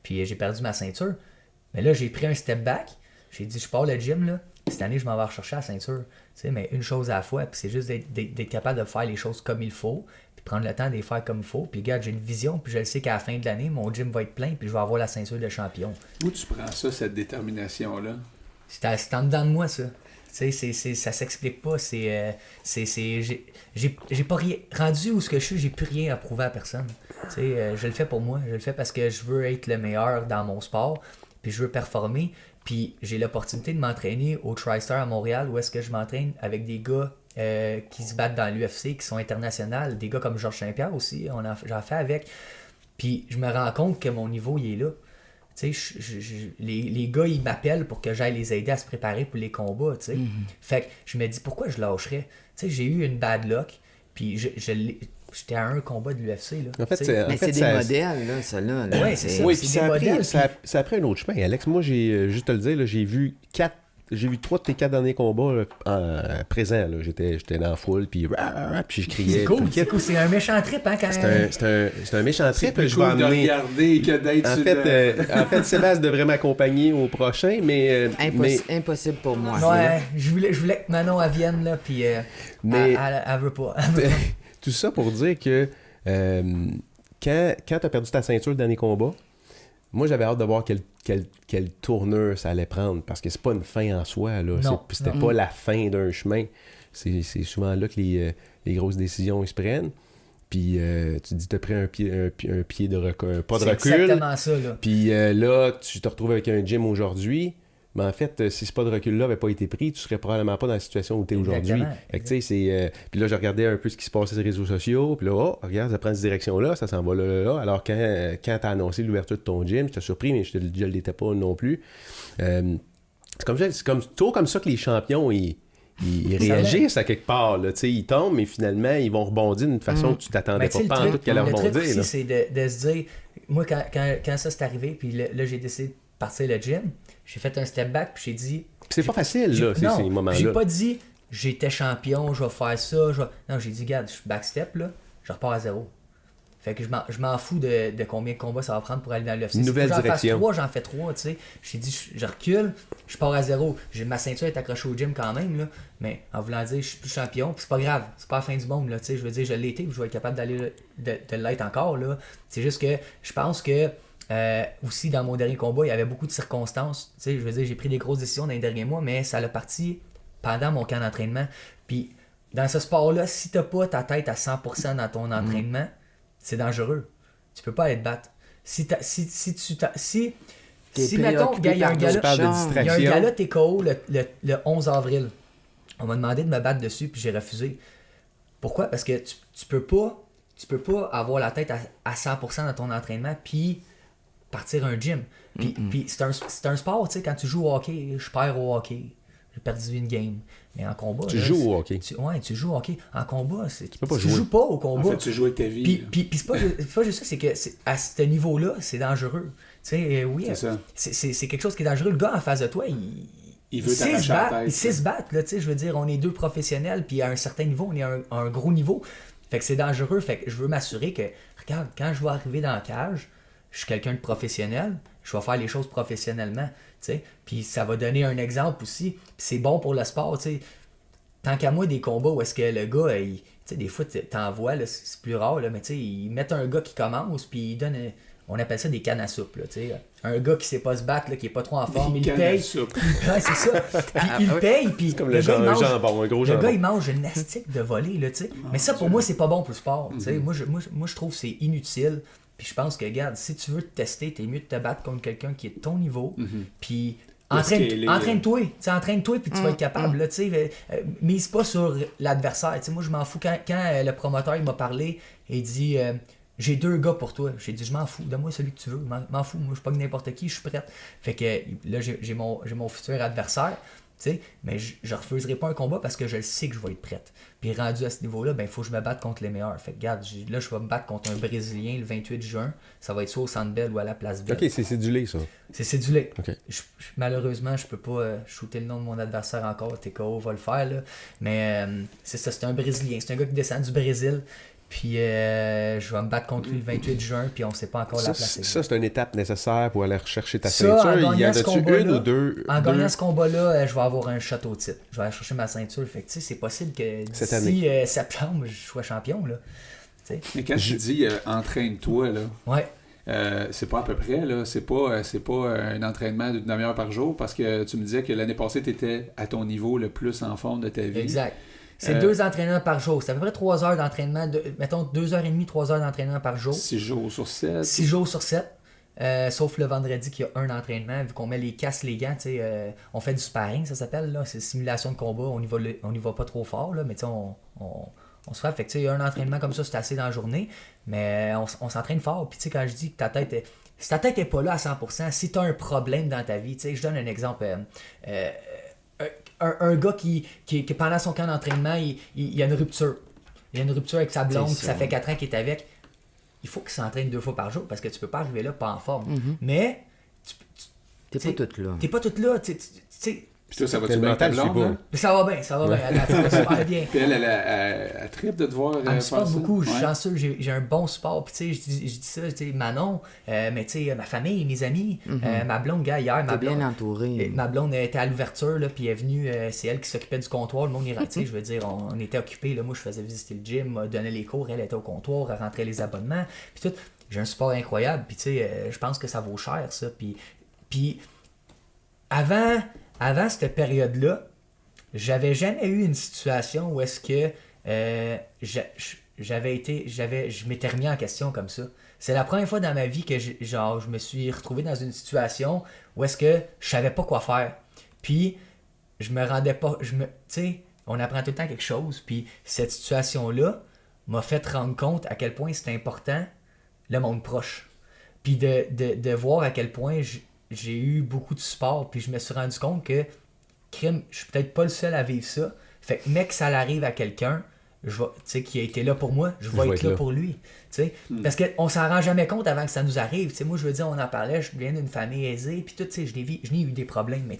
Puis j'ai perdu ma ceinture. Mais là, j'ai pris un step back. J'ai dit, je pars le gym, là. Cette année, je m'en vais rechercher la ceinture. Tu sais, mais une chose à la fois. Puis c'est juste d'être capable de faire les choses comme il faut. Puis prendre le temps de les faire comme il faut. Puis regarde, j'ai une vision. Puis je le sais qu'à la fin de l'année, mon gym va être plein. Puis je vais avoir la ceinture de champion. Où tu prends ça, cette détermination-là? C'est en dedans de moi, ça. Tu sais, ça s'explique pas. J'ai pas rien. Rendu où ce que je suis, j'ai plus rien à prouver à personne. Tu sais, je le fais pour moi. Je le fais parce que je veux être le meilleur dans mon sport. Puis je veux performer. Puis j'ai l'opportunité de m'entraîner au TriStar à Montréal, où est-ce que je m'entraîne avec des gars qui se battent dans l'UFC, qui sont internationaux. Des gars comme Georges Saint-Pierre aussi. J'en fais avec. Puis je me rends compte que mon niveau, il est là. Tu sais, les gars, ils m'appellent pour que j'aille les aider à se préparer pour les combats, tu sais. Fait que je me dis, pourquoi je lâcherais? Tu sais, j'ai eu une bad luck, puis j'étais à un combat de l'UFC, là. En fait, c'est des modèles, là, ça, là. Ouais, c'est ça. Oui, c'est puis des modèles, ça a pris un autre chemin, Alex. Moi, juste te le dire, là, j'ai vu 3 de tes 4 derniers combats présents. J'étais dans la foule, puis je criais. C'est cool. C'est un méchant trip, hein, quand même. C'est un méchant trip. C'est je cool vais amener... de regarder que d'être en fait, Sébastien devrait m'accompagner au prochain, mais... Impossible pour moi. Ouais, je voulais que Manon elle vienne, là, puis elle veut pas. Tout ça pour dire que quand tu as perdu ta ceinture le dernier combat, moi, j'avais hâte de voir quelle tournure ça allait prendre, parce que c'est pas une fin en soi, là. C'était pas la fin d'un chemin. C'est souvent là que les grosses décisions ils se prennent. Puis tu dis, t'as pris un pied de recul, pas de recul. C'est exactement ça, là. Puis là, tu te retrouves avec un gym aujourd'hui. Mais en fait, si ce pas de recul-là n'avait pas été pris, tu serais probablement pas dans la situation où tu es aujourd'hui. Fait que, tu sais, puis là, je regardais un peu ce qui se passe sur les réseaux sociaux. Puis là, regarde, ça prend cette direction-là, ça s'en va là. Alors, quand tu as annoncé l'ouverture de ton gym, j'étais surpris, mais je ne l'étais pas non plus. C'est comme ça que les champions, ils réagissent à quelque part. Là, ils tombent, mais finalement, ils vont rebondir d'une façon que tu t'attendais pas en tout qu'elle allait rebondir. Le truc aussi, c'est de se dire, moi, quand ça s'est arrivé, puis là, j'ai décidé de partir le gym, j'ai fait un step back, puis j'ai dit... C'est pas facile, là, ces moments-là. J'ai pas dit, j'étais champion, je vais faire ça. Non, j'ai dit, regarde, je suis backstep, là, je repars à zéro. Fait que je m'en fous de combien de combats ça va prendre pour aller dans l'UFC. Une nouvelle direction. J'en fais 3, tu sais. J'ai dit, je recule, je pars à 0. Ma ceinture est accrochée au gym quand même, là. Mais en voulant dire, je suis plus champion, puis c'est pas grave. C'est pas la fin du monde, là, tu sais. Je veux dire, je l'ai été, puis je vais être capable d'aller de l'être encore, là. C'est juste que je pense que aussi, dans mon dernier combat, il y avait beaucoup de circonstances. Tu sais, je veux dire, j'ai pris des grosses décisions dans les derniers mois, mais ça l'a parti pendant mon camp d'entraînement. Puis, dans ce sport-là, si t'as pas ta tête à 100% dans ton entraînement, c'est dangereux. Tu peux pas aller te battre. Si mettons, il y a un gala TKO le 11 avril. On m'a demandé de me battre dessus, puis j'ai refusé. Pourquoi? Parce que tu peux pas avoir la tête à 100% dans ton entraînement, puis partir un gym. Puis c'est un sport, tu sais, quand tu joues au hockey, je perds au hockey. J'ai perdu une game. Mais en combat... Tu joues au hockey. Tu joues au hockey. En combat, tu joues pas au combat. En fait, tu joues avec ta vie. Puis c'est pas juste ça, c'est que à ce niveau-là, c'est dangereux. Tu sais, oui, c'est quelque chose qui est dangereux. Le gars en face de toi, il veut t'arracher la tête. Il sait se battre, là, tu sais, je veux dire, on est deux professionnels, puis à un certain niveau, on est à un gros niveau. Fait que c'est dangereux. Fait que je veux m'assurer que, regarde, quand je vais arriver dans la cage, je suis quelqu'un de professionnel, je vais faire les choses professionnellement, tu sais. Puis ça va donner un exemple aussi. Puis c'est bon pour le sport, tu sais. Tant qu'à moi, des combats où est-ce que le gars, tu sais, des fois, t'en vois, là, c'est plus rare, là, mais tu sais, ils mettent un gars qui commence, puis ils donnent, on appelle ça des cannes à soupe, là, tu sais. Un gars qui sait pas se battre, là, qui est pas trop en forme, il paye. Ouais, c'est ça. Puis il paye, puis comme le jambon, un gros jambon. Le gars, il mange une astique de volée, là, tu sais. Mais ça, pour moi, c'est pas bon pour le sport, tu sais. Moi, je trouve que c'est inutile. Puis je pense que, regarde, si tu veux te tester, t'es mieux de te battre contre quelqu'un qui est de ton niveau. Puis entraîne-toi. Entraîne-toi, puis tu vas être capable. Là, mise pas sur l'adversaire. T'sais, moi, je m'en fous. Quand le promoteur il m'a parlé, il dit j'ai 2 gars pour toi. J'ai dit je m'en fous. Donne-moi celui que tu veux. M'en fous. Moi, je suis pas n'importe qui. Je suis prête. Fait que là, j'ai mon futur adversaire. Mais je refuserai pas un combat parce que je sais que je vais être prête. Puis rendu à ce niveau-là, il faut que je me batte contre les meilleurs. Fait que regarde, là, je vais me battre contre un Brésilien le 28 juin. Ça va être soit au Centre Bell ou à la Place Bell. Ok, c'est cédulé, ça. C'est cédulé. Okay. Malheureusement, je peux pas shooter le nom de mon adversaire encore. TKO va le faire, là. Mais c'est ça, c'est un Brésilien. C'est un gars qui descend du Brésil. Puis je vais me battre contre lui le 28 juin, puis on ne sait pas encore la place. Ça, c'est une étape nécessaire pour aller rechercher ta ceinture. Il y en a-tu une ou deux? En gagnant ce combat-là, je vais avoir un shot au titre. Je vais aller chercher ma ceinture. Fait que c'est possible que d'ici septembre, je sois champion. Là. T'sais. Mais quand tu dis entraîne-toi, là. Ouais. C'est pas à peu près, là. C'est pas un entraînement d'une demi-heure par jour, parce que tu me disais que l'année passée, tu étais à ton niveau le plus en forme de ta vie. Exact. C'est 2 entraînements par jour. C'est à peu près 3 heures d'entraînement. Mettons 2h30, 3 heures d'entraînement par jour. 6 jours sur 7. 6 jours sur 7. Sauf le vendredi qu'il y a un entraînement. Vu qu'on met les casques, les gants, on fait du sparring, ça s'appelle. Là. C'est simulation de combat. On y va pas trop fort, là, mais on se frappe. Fait que, il y a un entraînement comme ça, c'est assez dans la journée. Mais on s'entraîne fort. Puis quand je dis que ta tête si ta tête n'est pas là à 100%, si tu as un problème dans ta vie, je donne un exemple. Un gars qui pendant son camp d'entraînement, il y a une rupture. Il y a une rupture avec sa blonde, ça fait 4 ans qu'il est avec. Il faut qu'il s'entraîne 2 fois par jour parce que tu peux pas arriver là pas en forme. Mais t'es pas toute là. T'es pas toute là. Puis toi, ça va-tu bien ta blonde? Ça va bien. Ça va super bien. Puis elle tripe de te voir. Elle me supporte beaucoup. Je suis chanceux. J'ai un bon support. Puis tu sais, je dis ça, Manon, mais tu sais, ma famille, mes amis, ma blonde, gars, hier, ma blonde. Bien entourée. Ma blonde était à l'ouverture, là, puis elle est venue, c'est elle qui s'occupait du comptoir. Le monde est rentré, je veux dire, on était occupés. Moi, je faisais visiter le gym, donnais les cours, elle était au comptoir, elle rentrait les abonnements. Puis tout. J'ai un support incroyable. Puis tu sais, je pense que ça vaut cher, ça. Puis avant cette période-là, j'avais jamais eu une situation où est-ce que je m'étais remis en question comme ça. C'est la première fois dans ma vie que je me suis retrouvé dans une situation où est-ce que je savais pas quoi faire. Puis je me rendais pas, tu sais, on apprend tout le temps quelque chose. Puis cette situation-là m'a fait rendre compte à quel point c'est important le monde proche. Puis de voir à quel point j'ai eu beaucoup de support, puis je me suis rendu compte que je suis peut-être pas le seul à vivre ça. Fait que mec, ça arrive à quelqu'un, qui a été là pour moi, je vais être là pour lui. Parce qu'on s'en rend jamais compte avant que ça nous arrive. Moi, je veux dire, on en parlait, je viens d'une famille aisée, puis tout, je n'ai eu des problèmes. Mais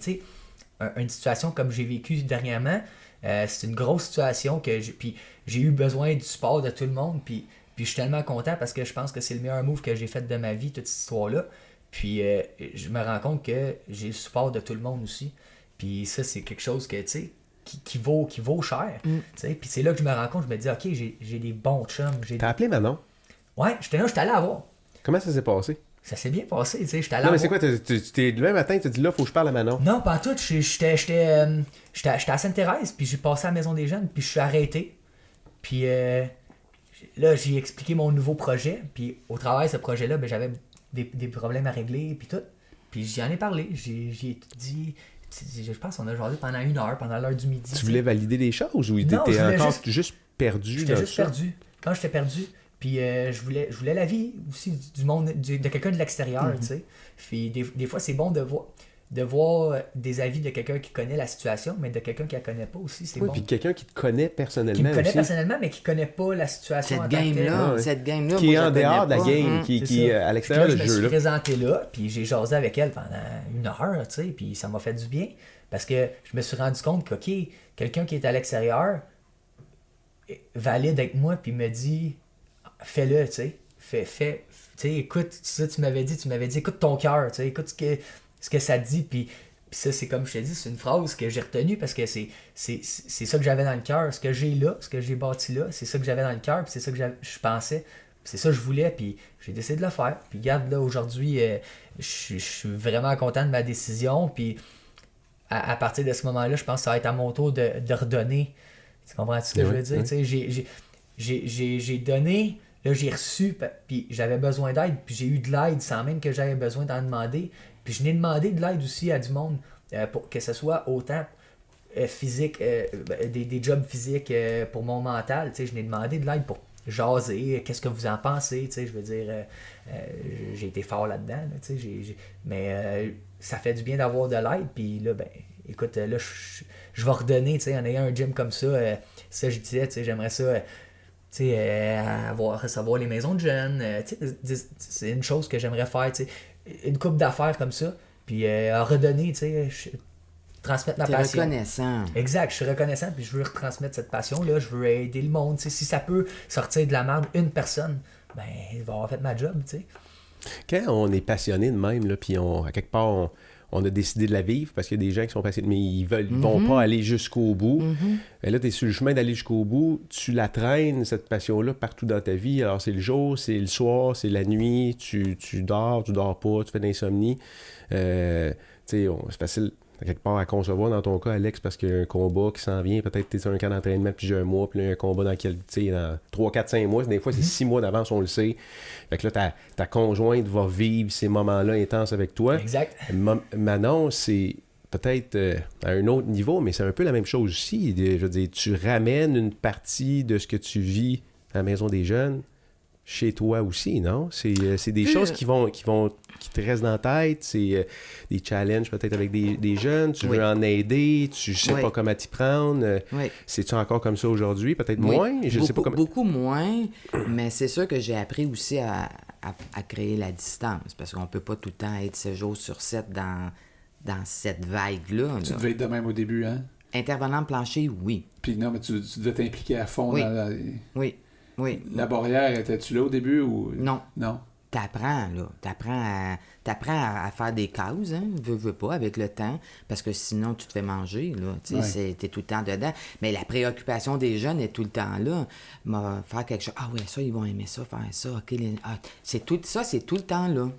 une situation comme j'ai vécu dernièrement, c'est une grosse situation que j'ai eu besoin du support de tout le monde, puis Puis je suis tellement content parce que je pense que c'est le meilleur move que j'ai fait de ma vie, toute cette histoire-là. Puis je me rends compte que j'ai le support de tout le monde aussi. Puis ça, c'est quelque chose que, tu sais, qui vaut cher. Tu sais. Puis c'est là que je me rends compte, je me dis, OK, j'ai des bons chums. T'as appelé Manon? Ouais, j'étais allé la voir. Comment ça s'est passé? Ça s'est bien passé, tu sais, j'étais allé Non, mais la c'est voir. quoi, tu t'es levé un matin, tu t'es dit là, faut que je parle à Manon. Non, pas en tout. J'étais à Sainte-Thérèse, puis j'ai passé à la Maison des Jeunes, puis je suis arrêté. Puis là, j'ai expliqué mon nouveau projet, puis au travers de ce projet-là, ben, j'avais des problèmes à régler, puis tout. Puis j'en ai parlé, j'ai dit... Je pense qu'on a jasé pendant 1 heure, pendant l'heure du midi. Tu voulais valider des choses ou Non, t'étais encore juste perdu J'étais dans juste ça? perdu. Quand j'étais perdu, puis je voulais l'avis aussi du monde, de quelqu'un de l'extérieur, tu sais. Puis des fois, c'est bon de voir des avis de quelqu'un qui connaît la situation, mais de quelqu'un qui la connaît pas aussi, c'est Oui, bon. puis quelqu'un qui te connaît personnellement Qui me connaît aussi. personnellement, mais qui connaît pas la situation en tant que telle. Cette game-là, Qui moi, est je en la connais dehors de la pas. game, qui C'est est ça. à l'extérieur Puis du là, je me jeu. suis Là. présenté là, puis j'ai jasé avec elle pendant 1 heure, tu sais, puis ça m'a fait du bien. Parce que je me suis rendu compte que, OK, quelqu'un qui est à l'extérieur valide avec moi, puis me dit, fais-le, tu sais. Tu sais, écoute, ça, tu m'avais dit, écoute ton cœur, tu sais, écoute ce que ça dit, puis ça, c'est comme je t'ai dit, c'est une phrase que j'ai retenue parce que c'est ça que j'avais dans le cœur. Ce que j'ai là, ce que j'ai bâti là, c'est ça que j'avais dans le cœur, puis c'est ça que je pensais, puis c'est ça que je voulais, puis j'ai décidé de le faire. Puis regarde, là, aujourd'hui, je suis vraiment content de ma décision, puis à partir de ce moment-là, je pense que ça va être à mon tour de redonner. Tu comprends ce que je veux dire? Tu sais, j'ai donné, là j'ai reçu, puis j'avais besoin d'aide, puis j'ai eu de l'aide sans même que j'avais besoin d'en demander. Puis je n'ai demandé de l'aide aussi à du monde, pour que ce soit autant physique, des jobs physiques pour mon mental. Tu sais, je n'ai demandé de l'aide pour jaser, qu'est-ce que vous en pensez, tu sais, je veux dire, j'ai été fort là-dedans, là, tu sais, mais ça fait du bien d'avoir de l'aide, puis là, ben, écoute, là, je vais redonner, tu sais, en ayant un gym comme ça, ça, je disais, tu sais, j'aimerais ça, tu sais, recevoir les maisons de jeunes, tu sais, c'est une chose que j'aimerais faire, tu sais, une couple d'affaires comme ça, puis redonner, tu sais, transmettre ma passion. Reconnaissant. Exact, je suis reconnaissant, puis je veux retransmettre cette passion-là, je veux aider le monde, tu sais, si ça peut sortir de la merde une personne, ben, il va avoir fait ma job, tu sais. Quand on est passionné de même, là, puis à quelque part, on a décidé de la vivre parce qu'il y a des gens qui sont passionnés, mais ils vont pas aller jusqu'au bout. Et là, tu es sur le chemin d'aller jusqu'au bout. Tu la traînes, cette passion-là, partout dans ta vie. Alors, c'est le jour, c'est le soir, c'est la nuit. Tu dors pas, tu fais de l'insomnie. Tu sais, c'est facile, à quelque part, à concevoir dans ton cas, Alex, parce qu'il y a un combat qui s'en vient. Peut-être que tu es sur un camp d'entraînement plusieurs mois, puis là, il y a un combat dans lequel, tu sais, dans 3, 4, 5 mois. Des fois, c'est 6 mois d'avance, on le sait. Fait que là, ta conjointe va vivre ces moments-là intenses avec toi. Exact. Manon, c'est peut-être à un autre niveau, mais c'est un peu la même chose aussi. Je veux dire, tu ramènes une partie de ce que tu vis à la Maison des Jeunes chez toi aussi, non? C'est des choses qui te restent dans la tête, c'est des challenges peut-être avec des jeunes, tu veux en aider, tu sais pas comment t'y prendre. C'est-tu encore comme ça aujourd'hui? Peut-être moins? Je sais pas comment... Beaucoup moins, mais c'est sûr que j'ai appris aussi à créer la distance, parce qu'on peut pas tout le temps être 7 jours sur 7 dans cette vague-là. Tu devais être de même au début, hein? Intervenant plancher, oui. Puis non, mais tu devais t'impliquer à fond dans Oui. La barrière, étais-tu là au début ou... Non. Non. T'apprends, là. T'apprends à faire des causes, hein. Veux pas, avec le temps. Parce que sinon, tu te fais manger, là. Tu sais, t'es tout le temps dedans. Mais la préoccupation des jeunes est tout le temps là. Faire quelque chose. Ah oui, ça, ils vont aimer ça, faire ça. OK. C'est tout le temps là.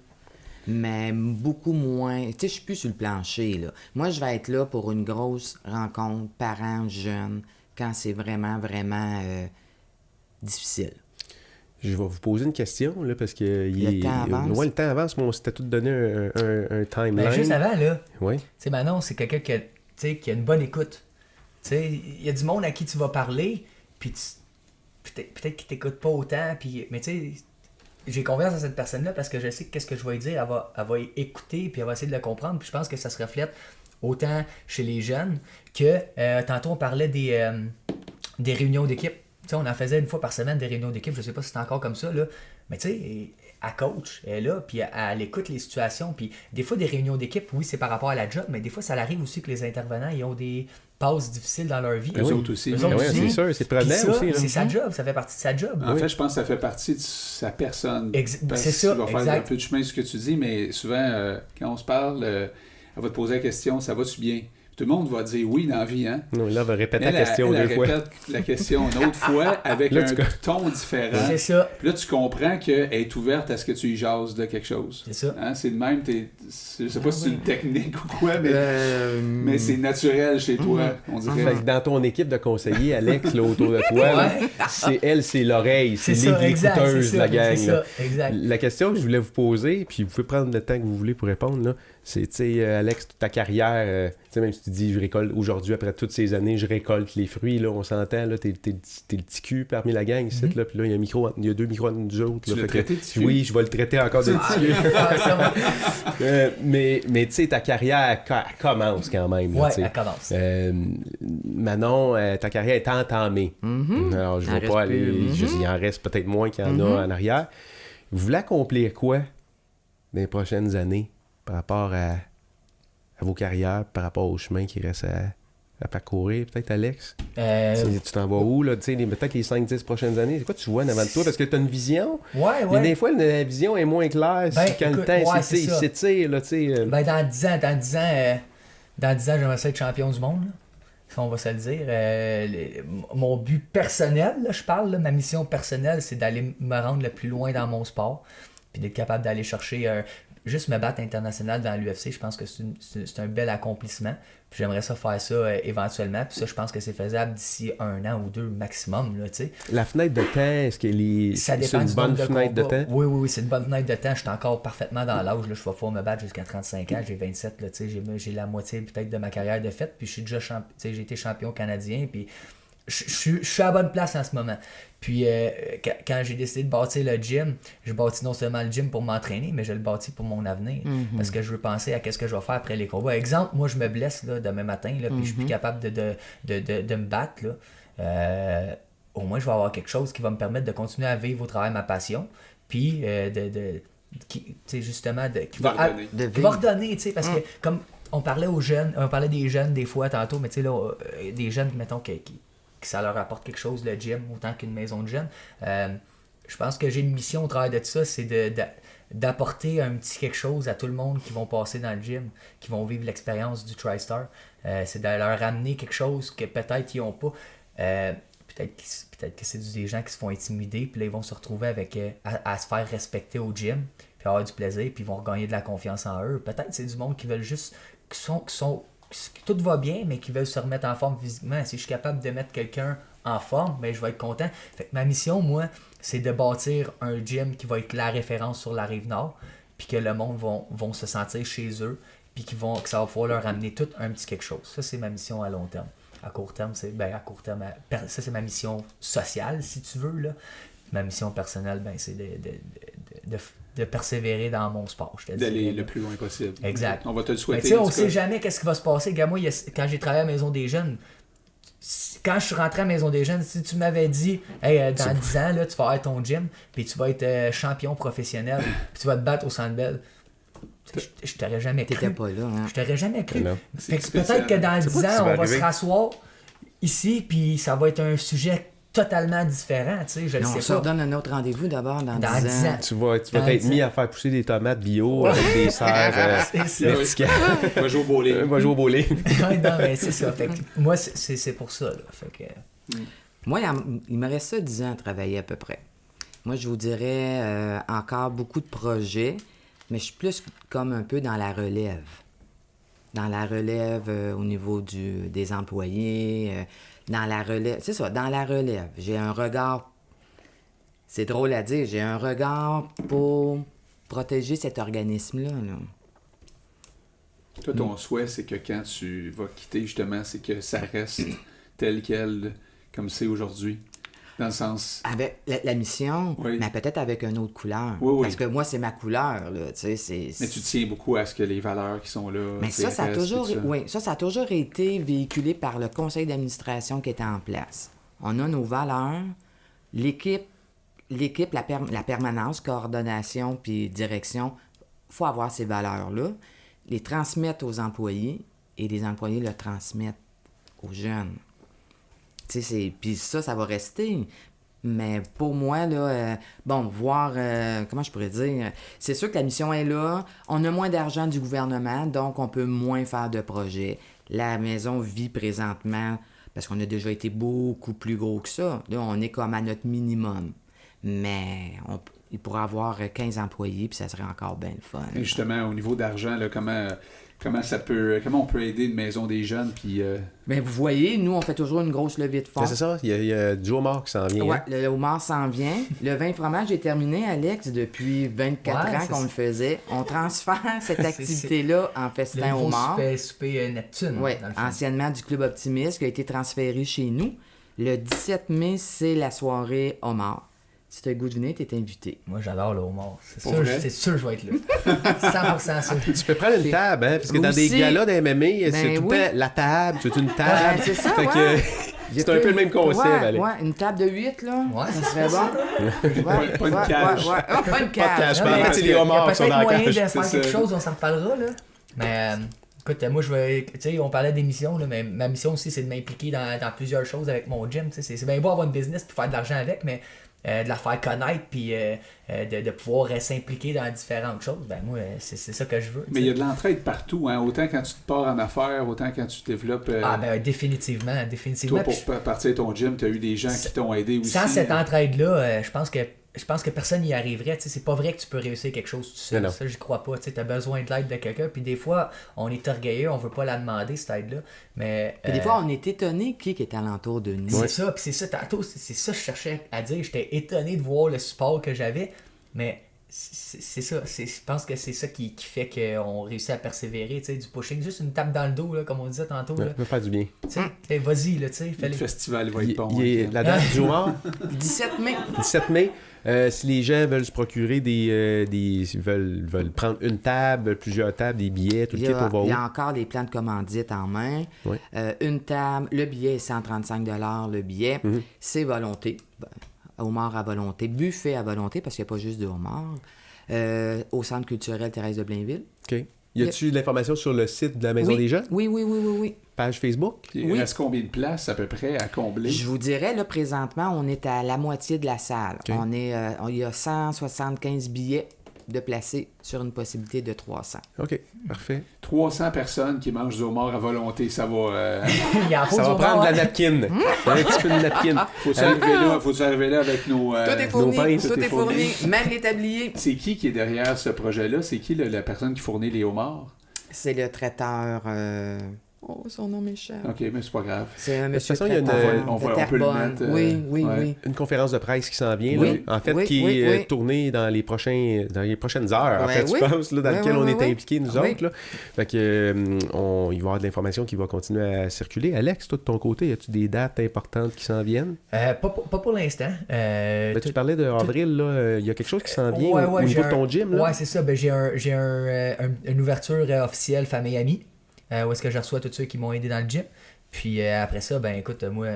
Mais beaucoup moins. Tu sais, je suis plus sur le plancher, là. Moi, je vais être là pour une grosse rencontre, parents, jeunes, quand c'est vraiment, vraiment difficile. Je vais vous poser une question, là, parce que le temps avance, mais on s'était tout donné un timeline. Ben, juste avant, là, oui. Tu sais, Manon, c'est quelqu'un qui a une bonne écoute. Tu sais, il y a du monde à qui tu vas parler, puis peut-être qu'il t'écoute pas autant, mais tu sais, j'ai confiance à cette personne-là parce que je sais qu'est-ce que je vais lui dire, elle va écouter, puis elle va essayer de le comprendre, puis je pense que ça se reflète autant chez les jeunes que, tantôt on parlait des réunions d'équipe. Tu sais, on en faisait une fois par semaine des réunions d'équipe, je sais pas si c'est encore comme ça, là, Mais tu sais, elle coach, elle est là, puis elle écoute les situations. Puis des fois, des réunions d'équipe, oui, c'est par rapport à la job, mais des fois, ça arrive aussi que les intervenants, ils ont des passes difficiles dans leur vie. Eux autres aussi. C'est sûr, c'est prenant aussi. C'est sa job, ça fait partie de sa job. En fait, je pense que ça fait partie de sa personne. C'est ça, va faire un peu de chemin ce que tu dis, mais souvent, quand on se parle, elle va te poser la question, ça va-tu bien? Tout le monde va dire oui dans la vie, hein? Non, là, on va répéter la question deux fois. Elle répète la question une autre fois avec un ton différent. C'est ça. Puis là, tu comprends qu'elle est ouverte à ce que tu y jases de quelque chose. C'est ça. Hein? C'est de même, je sais pas si c'est une technique ou quoi, mais c'est naturel chez toi, on dirait. Fait que dans ton équipe de conseillers, Alex, là, autour de toi, là, c'est l'oreille, c'est l'écouteuse de la gang. C'est ça, exact. La question que je voulais vous poser, puis vous pouvez prendre le temps que vous voulez pour répondre, là, c'est, tu sais, Alex, ta carrière, tu sais, même si tu dis, je récolte aujourd'hui, après toutes ces années, je récolte les fruits, là, on s'entend, là, t'es le petit cul parmi la gang, ici, là, puis là, il y a deux micros entre nous autres. Tu l'as traité de petit cul? Oui, je vais le traiter encore de petit cul. Mais tu sais, ta carrière commence quand même. Oui, elle commence. Manon, ta carrière est entamée. Alors, je ne vais pas aller... Il en reste peut-être moins qu'il y en a en arrière. Vous voulez accomplir quoi dans les prochaines années par rapport à vos carrières, par rapport au chemin qui reste à parcourir, peut-être, Alex? Tu t'en vas où, là? Peut-être les 5-10 prochaines années? C'est quoi tu vois en avant de toi? Parce que tu as une vision. Ouais. Mais des fois, la vision est moins claire quand le temps s'étire, là, tu sais. Ben, dans 10 ans, j'aimerais ça être champion du monde, là. Ça, on va se le dire. Mon but personnel, là, je parle, là, ma mission personnelle, c'est d'aller me rendre le plus loin dans mon sport. Puis d'être capable d'aller chercher juste me battre international dans l'UFC, je pense que c'est un bel accomplissement. Puis j'aimerais ça faire ça éventuellement. Puis ça, je pense que c'est faisable d'ici 1 an ou 2 maximum. Là, t'sais. La fenêtre de temps, est-ce qu'elle est... Ça dépend c'est une du bonne nombre de fenêtre de combats. temps? Oui, c'est une bonne fenêtre de temps. Je suis encore parfaitement dans l'âge. Là. Je vais pouvoir me battre jusqu'à 35 ans. J'ai 27. Là, j'ai la moitié peut-être de ma carrière de faite. Puis je suis déjà j'ai été champion canadien. Puis je suis à la bonne place en ce moment. Puis quand j'ai décidé de bâtir le gym, je bâtis non seulement le gym pour m'entraîner, mais je le bâtis pour mon avenir. Parce que je veux penser à qu'est-ce que je vais faire après les combats. Exemple, moi je me blesse là, demain matin, là, puis je suis plus capable de me battre. Là. Au moins je vais avoir quelque chose qui va me permettre de continuer à vivre au travail ma passion. Puis qui va redonner, parce que comme on parlait aux jeunes, on parlait des jeunes des fois tantôt, mais tu sais là, des jeunes, mettons, que ça leur apporte quelque chose, le gym, autant qu'une maison de jeunes. Je pense que j'ai une mission au travail de tout ça, c'est d'apporter un petit quelque chose à tout le monde qui vont passer dans le gym, qui vont vivre l'expérience du TriStar. C'est de leur amener quelque chose que peut-être ils n'ont pas. Peut-être que c'est des gens qui se font intimider, puis là, ils vont se retrouver avec à se faire respecter au gym, puis avoir du plaisir, puis ils vont regagner de la confiance en eux. Peut-être c'est du monde qui veulent juste... tout va bien, mais qui veulent se remettre en forme physiquement. Si je suis capable de mettre quelqu'un en forme, ben, je vais être content. Fait que ma mission, moi, c'est de bâtir un gym qui va être la référence sur la Rive-Nord, puis que le monde vont se sentir chez eux, puis que ça va pouvoir leur amener tout un petit quelque chose. Ça, c'est ma mission à long terme. À court terme, ça, c'est ma mission sociale, si tu veux, là. Ma mission personnelle, c'est de persévérer dans mon sport. D'aller le plus loin possible. Exact. On va te le souhaiter. Mais on ne sait jamais qu'est-ce qui va se passer. Moi, quand j'ai travaillé à la Maison des Jeunes, quand je suis rentré à la Maison des Jeunes, si tu m'avais dit, hey, dans 10 ans, là, tu vas avoir ton gym, puis tu vas être champion professionnel, puis tu vas te battre au Centre Bell, je t'aurais jamais cru. T'étais pas là, hein? Je t'aurais jamais cru. Fait que peut-être que dans 10 ans, on va se rasseoir ici, puis ça va être un sujet totalement différent, tu sais, je le sais pas. On se redonne un autre rendez-vous d'abord dans 10 ans. Tu vas être mis à faire pousser des tomates bio avec des serres verticales. Va jouer au bowling. Va jouer au bowling. Non, mais c'est ça. Fait que, moi, c'est pour ça. Là. Fait que... Moi, il me reste ça 10 ans à travailler à peu près. Moi, je vous dirais encore beaucoup de projets, mais je suis plus comme un peu dans la relève. Dans la relève au niveau des employés... dans la relève, c'est ça, dans la relève. J'ai un regard, c'est drôle à dire, j'ai un regard pour protéger cet organisme-là. Là. Toi, ton souhait, c'est que quand tu vas quitter, justement, c'est que ça reste tel quel, comme c'est aujourd'hui. Dans le sens... Avec la mission, oui. Mais peut-être avec une autre couleur. Oui. Parce que moi, c'est ma couleur, là, tu sais, Mais tu tiens beaucoup à ce que les valeurs qui sont là... Mais ça a toujours été véhiculé par le conseil d'administration qui était en place. On a nos valeurs, l'équipe l'équipe, la permanence, coordination puis direction, il faut avoir ces valeurs-là, les transmettre aux employés et les employés le transmettent aux jeunes. Tu sais, puis ça va rester. Mais pour moi, là, voir, comment je pourrais dire, c'est sûr que la mission est là, on a moins d'argent du gouvernement, donc on peut moins faire de projets. La maison vit présentement, parce qu'on a déjà été beaucoup plus gros que ça. Là, on est comme à notre minimum. Mais il pourrait avoir 15 employés, puis ça serait encore bien le fun. Et justement, au niveau d'argent, là, comment on peut aider une maison des jeunes, puis... Bien, vous voyez, nous, on fait toujours une grosse levée de fonds. C'est ça, il y a du homard qui s'en vient. Oui, hein? le homard s'en vient. Le vin fromage est terminé, Alex, depuis 24 ans qu'on le faisait. On transfère cette activité-là en festin homard. Souper Neptune. Oui, anciennement du Club Optimiste, qui a été transféré chez nous. Le 17 mai, c'est la soirée homard. Si tu as le goût de venir, tu es invité. Moi, j'adore le homard. C'est sûr que je vais être là. 100% sûr. Tu peux prendre une table, hein? Parce que dans des galas d'MMA, c'est tout le temps la table, c'est une table. C'est ça, fait que c'est un peu le même concept, allez. Ouais, une table de 8, là. Ouais, ça serait bon. Pas une cage. Pas une cage. Pas de cage, Non, mais les homards sont dans la moyen cage. de faire quelque chose, on s'en reparlera, là. Mais... écoute, moi, je vais. Tu sais, on parlait d'émissions, là, mais ma mission aussi, c'est de m'impliquer dans plusieurs choses avec mon gym. C'est bien beau avoir une business et faire de l'argent avec, mais de la faire connaître puis de pouvoir s'impliquer dans différentes choses, ben moi, c'est ça que je veux. Mais il y a de l'entraide partout, hein? Autant quand tu te pars en affaires, autant quand tu te développes. Ah, ben définitivement. Toi, pour partir ton gym, tu as eu des gens qui t'ont aidé aussi. Sans cette entraide-là, je pense que personne n'y arriverait. T'sais, c'est pas vrai que tu peux réussir quelque chose tout seul. Ça, j'y crois pas. Tu as besoin de l'aide de quelqu'un. Puis des fois, on est orgueilleux, on veut pas la demander, cette aide-là. Mais puis des fois, on est étonné qui est alentour de nous. C'est ça. Puis c'est ça, tantôt, c'est ça que je cherchais à dire. J'étais étonné de voir le support que j'avais. Mais c'est ça. Je pense que c'est ça qui fait qu'on réussit à persévérer. Du pushing, juste une tape dans le dos, là, comme on disait tantôt. Ça peut faire du bien. Vas-y, là, tu sais. Le festival va être bon. La date du homard? 17 mai. 17 mai. Si les gens veulent se procurer veulent prendre une table, plusieurs tables, des billets, tout le kit, on va où? Il y a encore des plans de commandite en main. Oui. Une table, le billet est 135 $, le billet. C'est volonté. Homard à volonté. Buffet à volonté, parce qu'il n'y a pas juste de homard. Au Centre culturel Thérèse de Blainville. OK. Y a-tu de l'information sur le site de la Maison des Jeunes? Oui. Page Facebook? Il reste combien de places à peu près à combler? Je vous dirais, là, présentement, on est à la moitié de la salle. Okay. Il y a 175 billets de placer sur une possibilité de 300. OK, parfait. 300 personnes qui mangent du homard à volonté, ça va... ça va prendre de la napkin. Un petit peu de napkin. Faut-tu arriver là avec nos... Tout est fourni, nos pains, tout est fourni, même les tabliers. C'est qui est derrière ce projet-là? C'est qui la personne qui fournit les homards? C'est le traiteur... Oh, son nom m'échappe. OK, mais c'est pas grave. C'est un monsieur toute façon, traiteur on peut le mettre... Oui. Une conférence de presse qui s'en vient, Oui, là, en fait, oui, qui oui, est oui. tournée dans les prochaines heures, en fait, oui. je pense, là, dans lequel on est oui. impliqués, nous Oui. autres. Là. Fait que, il va y avoir de l'information qui va continuer à circuler. Alex, toi, de ton côté, as-tu des dates importantes qui s'en viennent? Pas pour l'instant. Tu parlais d'avril, là, il y a quelque chose qui s'en vient au niveau de ton gym, là? Ouais, c'est ça. J'ai une ouverture officielle famille-amis. Où est-ce que je reçois tous ceux qui m'ont aidé dans le gym. Puis après ça, ben écoute, moi,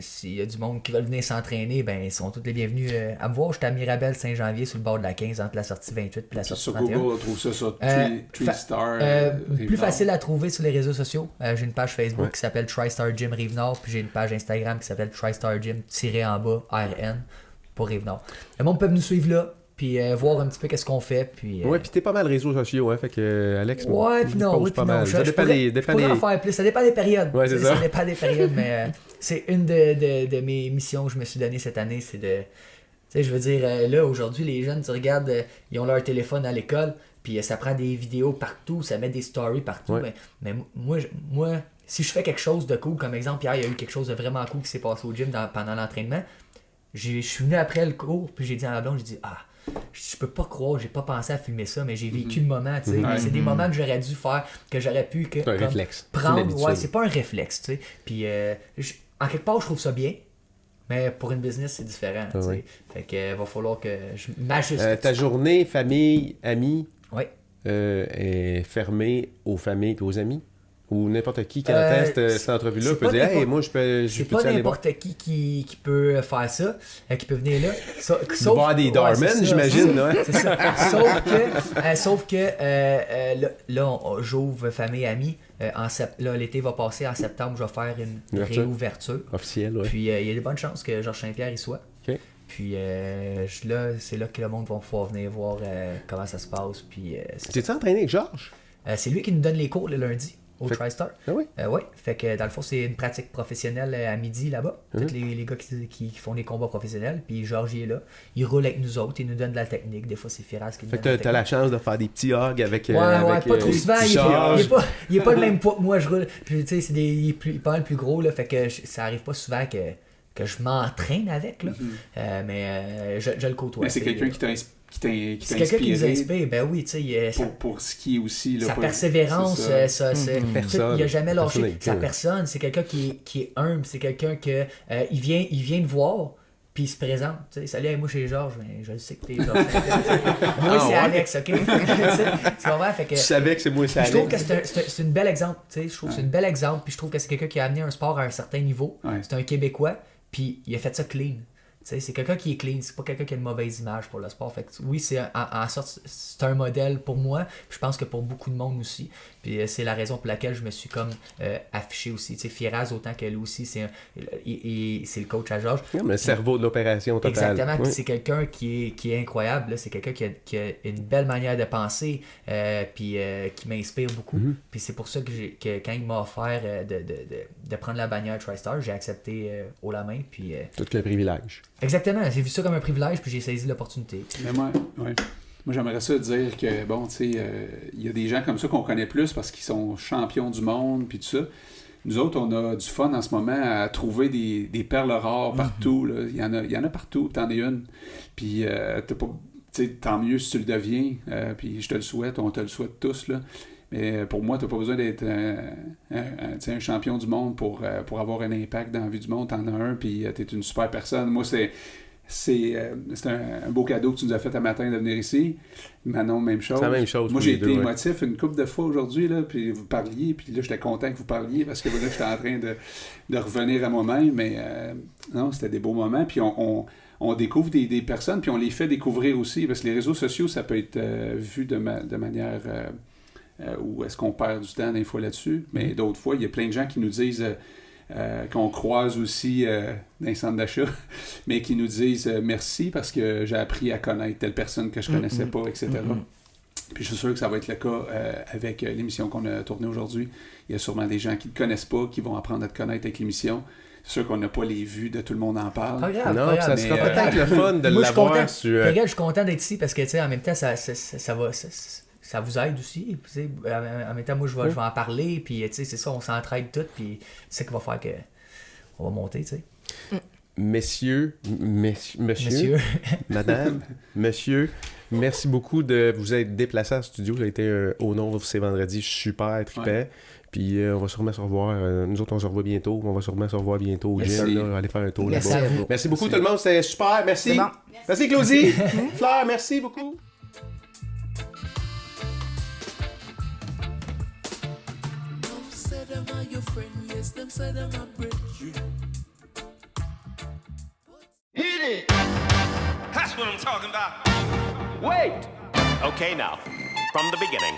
s'il y a du monde qui veut venir s'entraîner, ben ils sont tous les bienvenus à me voir. J'étais à Mirabel Saint-Janvier sur le bord de la 15 entre la sortie 28 et la sortie 31. Sur Google, on trouve ça sur TriStar. Plus facile à trouver sur les réseaux sociaux. J'ai une page Facebook qui s'appelle TriStar Gym Rive-Nord, puis j'ai une page Instagram qui s'appelle TriStar Gym-RN pour Rive-Nord. Le monde peut nous suivre là. Puis voir un petit peu qu'est-ce qu'on fait. Puis, ouais, puis t'es pas mal réseaux sociaux, hein, fait que Alex, pas mal. Ça dépend en faire plus, ça dépend des périodes. Ouais, c'est ça. Ça dépend des périodes, mais c'est une de mes missions que je me suis donné cette année, c'est de... Tu sais, je veux dire, là, aujourd'hui, les jeunes, tu regardes, ils ont leur téléphone à l'école, puis ça prend des vidéos partout, ça met des stories partout, mais moi, si je fais quelque chose de cool, comme exemple, hier, il y a eu quelque chose de vraiment cool qui s'est passé au gym pendant l'entraînement, je suis venu après le cours, puis j'ai dit à ma blonde, j'ai dit, je peux pas croire, j'ai pas pensé à filmer ça, mais j'ai vécu le moment, tu sais. C'est des moments que j'aurais dû faire, que j'aurais pu c'est un réflexe. prendre. C'est pas un réflexe, tu sais. Puis en quelque part, je trouve ça bien, mais pour une business, c'est différent, tu sais. Fait que va falloir que je m'ajuste. Ta journée, famille, amis, oui. est fermée aux familles et aux amis? Ou n'importe qui attend cette entrevue-là peut dire « Hey, moi, je peux c'est pas n'importe qui peut faire ça, qui peut venir là. Il va y avoir des Darman, j'imagine. C'est ça. Sauf que là, j'ouvre famille amis. Là, l'été va passer. En septembre, je vais faire une réouverture. Officielle, oui. Puis il y a de bonnes chances que Georges Saint-Pierre y soit. OK. Puis là, c'est là que le monde va pouvoir venir voir comment ça se passe. Puis, t'es-tu entraîné avec Georges? C'est lui qui nous donne les cours le lundi au TriStar. Ah oui? Oui. Fait que dans le fond, c'est une pratique professionnelle à midi là-bas. Tous les gars qui font des combats professionnels. Puis Georges il est là. Il roule avec nous autres. Il nous donne de la technique. Des fois, c'est Firas qui nous donne de la technique. T'as la chance de faire des petits hogs avec. Ouais, pas trop souvent. Il est pas le même poids que moi. Je roule. Puis tu sais, il est pas le plus gros. Là, fait que ça arrive pas souvent que je m'entraîne avec. Là. Mais je le côtoie. Mais c'est quelqu'un qui t'a c'est quelqu'un qui nous inspire, ben oui, tu sais. Pour skier aussi. Là, sa persévérance, il n'y a jamais lâché. Sa personne, c'est quelqu'un qui est humble, c'est quelqu'un que il vient te voir, puis il se présente. Tu sais, salut, moi, je suis Georges, mais je le sais que t'es Georges. Moi, c'est Alex, OK? Tu comprends? Fait que, je savais que c'est moi, c'est Alex. Je trouve que c'est un bel exemple. Tu sais, je trouve que c'est une belle exemple, puis je trouve que c'est quelqu'un qui a amené un sport à un certain niveau. Ouais. C'est un Québécois, puis il a fait ça clean. T'sais, c'est quelqu'un qui est clean, c'est pas quelqu'un qui a une mauvaise image pour le sport. Fait que, oui, c'est en sorte, c'est un modèle pour moi, puis je pense que pour beaucoup de monde aussi. Puis c'est la raison pour laquelle je me suis comme affiché aussi. Firas, autant que lui aussi, c'est le coach à Georges. Ouais, mais le cerveau de l'opération totale. Exactement, puis c'est quelqu'un qui est incroyable. Là. C'est quelqu'un qui a une belle manière de penser, puis qui m'inspire beaucoup. Puis c'est pour ça que quand il m'a offert de prendre la bannière TriStar, j'ai accepté haut la main. Puis, tout le privilège. Exactement, j'ai vu ça comme un privilège, puis j'ai saisi l'opportunité. Mais moi j'aimerais ça dire que, bon, tu sais, il y a des gens comme ça qu'on connaît plus parce qu'ils sont champions du monde, puis tout ça. Nous autres, on a du fun en ce moment à trouver des perles rares partout. Là. Il y en a partout, t'en es une. Puis, tant mieux si tu le deviens, puis je te le souhaite, on te le souhaite tous, là. Mais pour moi, tu n'as pas besoin d'être un champion du monde pour avoir un impact dans la vie du monde. Tu en as un, puis tu es une super personne. Moi, c'est un beau cadeau que tu nous as fait un matin de venir ici. Manon, même chose. C'est la même chose. Moi, j'ai été émotif une couple de fois aujourd'hui, là, puis vous parliez, puis là, j'étais content que vous parliez parce que là, j'étais en train de revenir à moi-même. Mais non, c'était des beaux moments. Puis on découvre des personnes, puis on les fait découvrir aussi. Parce que les réseaux sociaux, ça peut être vu de manière... où est-ce qu'on perd du temps des fois là-dessus, mais d'autres fois, il y a plein de gens qui nous disent qu'on croise aussi dans les centres d'achat, mais qui nous disent merci parce que j'ai appris à connaître telle personne que je connaissais pas, etc. Puis je suis sûr que ça va être le cas avec l'émission qu'on a tournée aujourd'hui. Il y a sûrement des gens qui ne connaissent pas, qui vont apprendre à te connaître avec l'émission. C'est sûr qu'on n'a pas les vues de tout le monde en parle. Pas grave, non, ça sera peut-être le fun de l'avoir sur... Je suis content d'être ici parce que, tu sais, en même temps, ça vous aide aussi. En même temps, moi, je vais en parler, puis c'est ça, on s'entraide tout, puis c'est ça qui va faire qu'on va monter, tu sais. Monsieur, madame, monsieur, merci beaucoup de vous être déplacé à ce studio. Ça a été au nom de ces vendredis super trippant. Ouais. Puis on va sûrement se revoir. Nous autres, on se revoit bientôt. On va sûrement se revoir bientôt au gym. Là, aller faire un tour là-bas. Merci beaucoup tout le monde. C'était super. Merci. Bon. Merci Claudie. Fleur, merci beaucoup. Hit it! That's what I'm talking about. Wait! Okay, now, from the beginning.